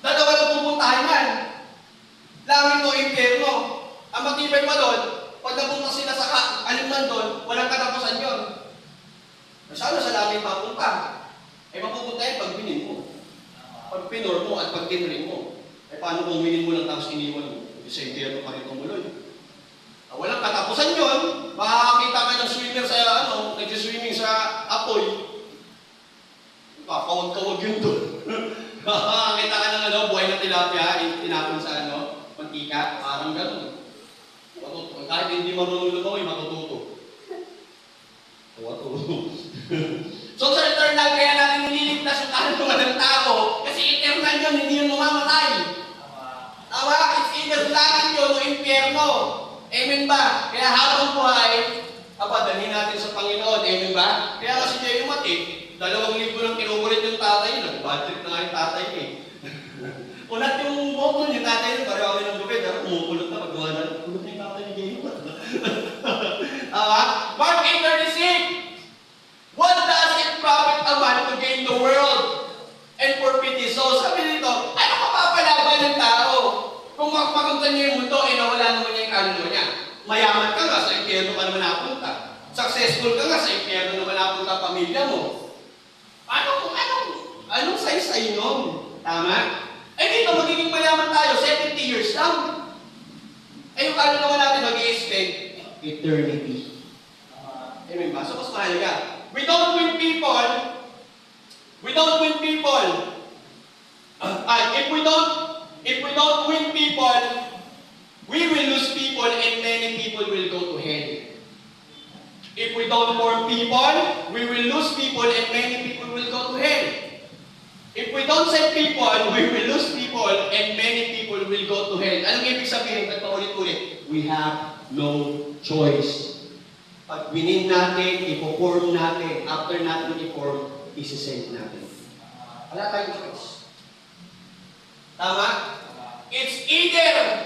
Dalawa lang pupuntahan yan. Langit o impyerno. Ang matibay pa doon, pag napunta sila sa alimnan doon, walang katapusan yun. Sana sa langit mapunta. Eh mapupunta yan pag winin mo. Pag pinor mo at pag tinring mo. Eh paano kung winin mo lang tapos iniwan mo? Sa impyerno pa rin tumuloy. Walang katapusan yun. Makakakita ka ng swimmer sa nag-swimming sa apoy. Kakawag-kawag yun doon. Makakakita ka ng ng tilapia, tinapon sa mantika, parang gano'n. Kahit hindi marunong lumawi, matututo. So sa eternal, kaya natin nililigtas yung kaluluwa ng tao, kasi eternal yun, hindi yun mamamatay. Tama? It's either langit yun o impyerno. Amen ba? Kaya habang buhay, dalhin natin sa Panginoon. Amen ba? Kaya kasi Jay Umat 2,000 lang kinukulit yung tatay niya. Bad trip na nga yung tatay niya. Unat yung bukol yung tatay niya, pareho kami ng gupit. Pero kumukulot na paggawa na. Kulot na yung tatay ni Jay Umat. Mark 8:36. What does it profit a man to gain the world and forfeit his soul? Sabi dito, ano mapapalaban ng tao? Kung mapunta niya yung mundo, nawala naman niya yung kaluluwa niya. Mayaman ka nga, sa impyerno ka naman napunta. Successful ka nga, sa impyerno naman napunta pamilya mo. Anong say-say nun? Tama? Dito, magiging mayaman tayo, 70 years lang. Yung kaluluwa natin mag-i-spend eternity. Amen ba? So, mas mahalaga. We don't win people. If we don't win people, we will lose people and many people will go to hell. If we don't form people, we will lose people and many people will go to hell. If we don't save people, we will lose people and many people will go to hell. Anong ibig sabihin? Paulit-ulit. We have no choice. Pag winin natin, ipo-form natin, after natin i-form, isi-send natin. Wala tayong choice. Tama? It's either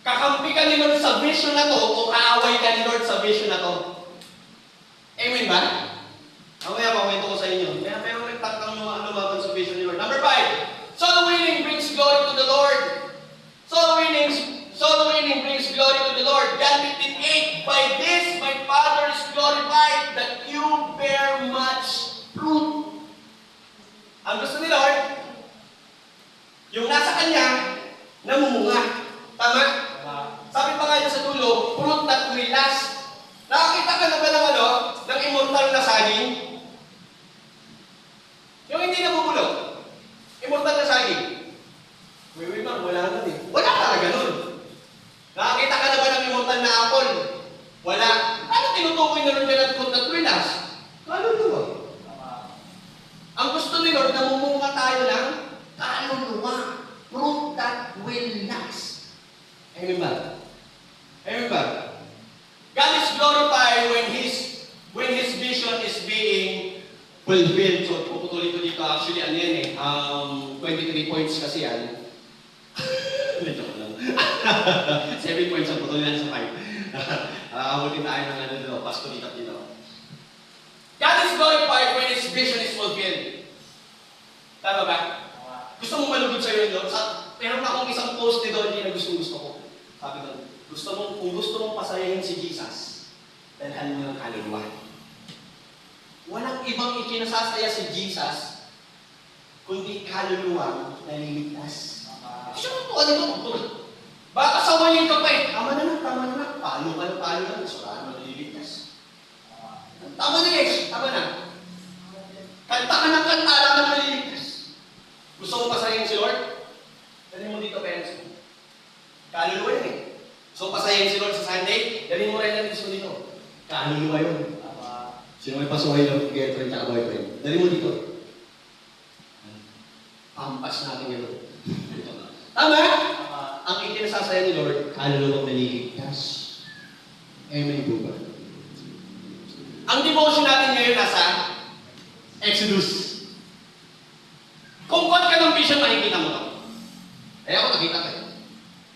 kakampi ka ni Lord sa vision na to o kaaway ka ni Lord sa vision na to. Amen ba? Mamaya makwento ko sa inyo. Pero nagtakang lumaban sa vision ni Lord. Number 5. Soul winning brings glory to the Lord. Soul winning brings glory to the Lord. John 15:8. By this my Father is glorified, that you bear much fruit. Ang gusto ni Lord, yung nasa Kanya, namumunga. Tama? Sabi pa nga niya sa dulo, fruit that will last. Nakakita ka na ba ng immortal na saging? Yung hindi nabubulok. Immortal na saging. Wait, wala na din. Wala talaga nun. Nakakita ka na ba ng immortal na apple? Wala. Ano tinutukoy na rin niya ng fruit that will last? Kaluluwa. Ang gusto ni Lord, namumunga tayo ng kaluluwa. Fruit that will last. Amen ba? Amen ba? God is glorified when His vision is being fulfilled. So, puputulin ko dito. Actually, 23 points kasi yan. Medyo ko lang. 7 points ang putulin lang sa 5. Abutin tayo ng dito. Pasko dito. God is glorified when His vision is fulfilled. Tama ba? Gusto mo malugod sa'yo yun, meron akong isang post ni Donnie na gusto ko. Sabi ko, kung gusto mong pasayahin si Jesus, dalhan mo ng kaluluwa. Walang ibang ikinasasaya si Jesus, kundi kaluluwa na nililigtas. Siya mo po, baka sawayin ka pa eh. Tama na. Palo lang. Suraan mo naliligtas. Tama na. Kanta ka ng kanta, alam na naliligtas. Gusto mo pasayahin si Lord? Dalhin mo dito, parents mo. Kaluluwa yun eh. So, pasayahin si Lord sa Sunday, dalhin mo rin natin dito. Kaluluwa yun. Sino may pasuhay ng girlfriend at boyfriend? Dalhin mo dito. Pampas natin yun. Tama? Ang ikinasasaya ni Lord, kaluluwang naliligtas. Amen po ba? Ang devotion natin ngayon nasa Exodus. Kung kuwan ka ng vision, makikita mo ito. Ako nakita kayo.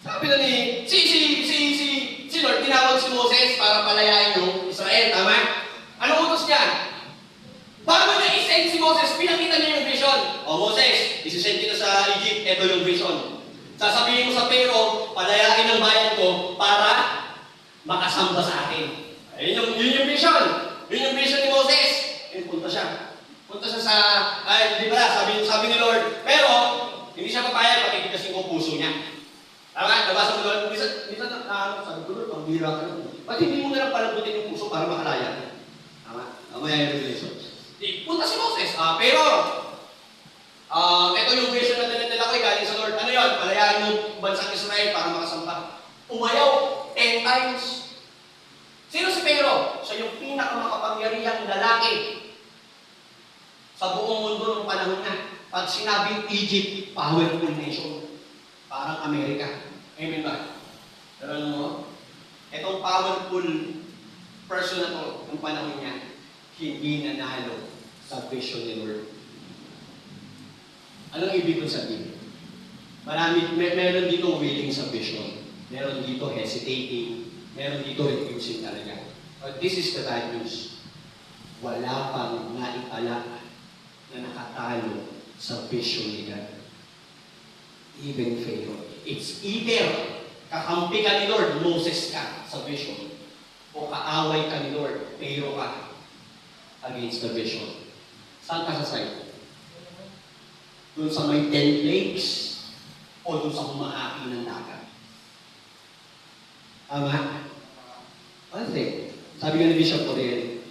Sabi na si Lord, tinawag si Moses para palayain yung Israel, tama? Anong utos niya? Bago niya isend si Moses, pinakita niya yung vision. Moses, isisend kita sa Egypt, ito yung vision. Sasabihin mo sa Pharaoh, palayain ang bayan ko para makasamba sa atin. Yun yung vision. Yun yung vision ni Moses. Punta siya sa, di ba, sabi ni Lord, pero, hindi siya papayag, pakikitasin ko puso niya. Tama, nabasa mo Lord, sabi ko Lord, pambira ka lang. Ba't hindi mo na lang palambutin yung puso para makalaya? Tama, mamaya yung revelation. Punta si Moses, pero, ito yung vision na dinadala ko, galing sa Lord. Ano yun? Israel para makasampa. Umayaw 10 times. Sino si Pero? Siya yung pinakamakapangyarihang lalaki sa buong mundo ng panahon na. Pag sinabing Egypt, powerful nation. Parang Amerika. Amen ba? Pero alam mo, itong powerful person na to, ng panahon niya, hindi nanalo sa vision ni Lord. Anong ibig kong sabihin? Meron dito willing sa vision. Meron dito hesitating. Meron dito refusing talaga. But this is the bad news. Wala pang naitala na nakatalo sa vision ni God. Even Pharaoh. It's either kakampi ka ni Lord, Moses ka sa vision, o kaaway ka ni Lord, Pharaoh ka against the vision. Saan ka sa side? Doon sa may 10 plagues o doon sa humahati ng dagat? Tama? One thing, sabi nga ni Bishop Oriel,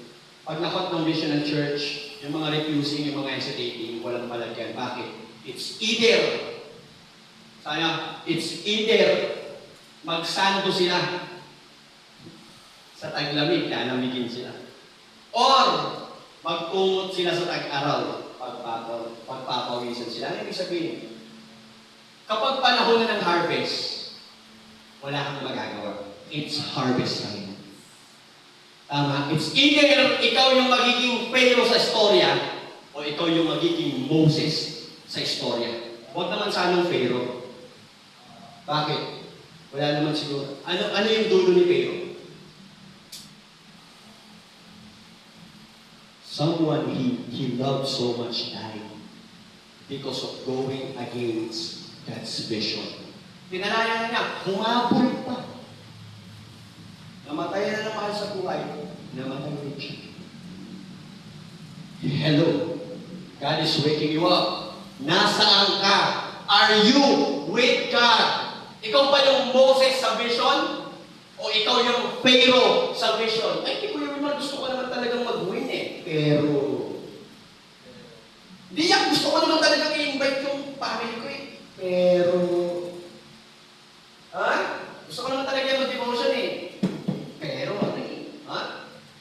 pag nakot ng vision ng church, yung mga refusing, yung mga hesitating, walang palagyan. Bakit? It's either magsando sila sa taglamig, lalamigin sila. Or magtungot sila sa tag-araw, pagpapawisan sila. Ano ibig sabihin? Kapag panahon na ng harvest, wala kang magagawa. It's harvest time. Tama? It's either ikaw yung magiging Pharaoh sa istorya o ikaw yung magiging Moses sa istorya. Huwag naman sanang Pharaoh. Bakit? Wala naman siguro. Ano yung dulo ni Pharaoh? Someone he loved so much died because of going against God's vision. Pinalayan niya, humabol pa. Namatay na ng mahal sa buhay, namatay rin siya. Hello, God is waking you up. Nasaan ka? Are you with God? Ikaw ba yung Moses sa vision? O ikaw yung Pharaoh sa vision? Ay, hindi ko yung gusto ko naman talagang mag-win eh. Pero, di yan, gusto ko naman talagang i-invite yung family ko eh. Pero, gusto ko naman talaga yung mag-devotion eh. Pero, ano eh?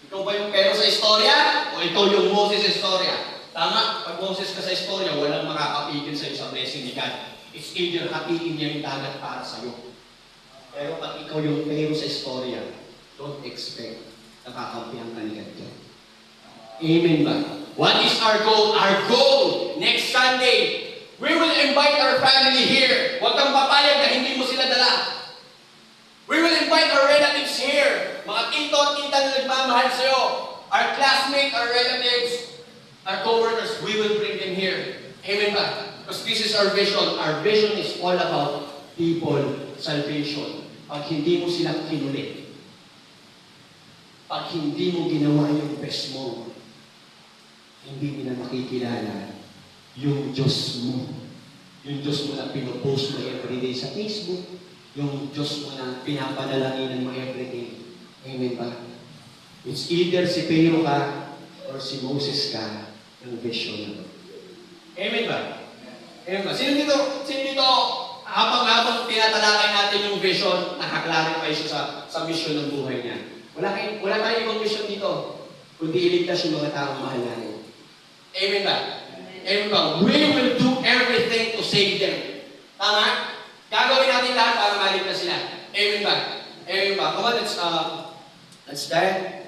Ikaw ba yung pero sa istorya? O ikaw yung Moses sa istorya? Tama, pag Moses ka sa istorya, walang makakapigil sa'yo sa blessing ni God. It's either hatiin niya yung dagat para sa'yo. Pero pag ikaw yung pero sa istorya, don't expect nakakampihan ka ni God dyan. Amen ba? What is our goal? Our goal, next Sunday, we will invite our family here. Huwag kang papayag na hindi mo sila dala. We will invite our relatives here. Mga tito at tita na nagmamahal sa'yo. Our classmates, our relatives, our co-workers, we will bring them here. Amen ba? Because this is our vision. Our vision is all about people salvation. Pag hindi mo sila kinulit, pag hindi mo ginawa yung best mo, hindi nila makikilala yung Diyos mo. Yung Diyos mo na pinopost mo everyday sa Facebook, yung Diyos mo na pinapanalangin mo everyday. Amen ba? It's either si Pharaoh ka or si Moses ka ng vision na to. Amen ba? Amen ba? Sino dito habang tinatalakay natin yung vision, nakaklarify siya sa mission ng buhay niya. Wala tayong ibang mission dito, kundi iligtas yung mga taong mahal natin. Amen ba? Amen ba? We will do everything to save them. Tama? Gagawin natin lahat para maligtas sila. Amen ba? Amen ba? Come on, let's stand.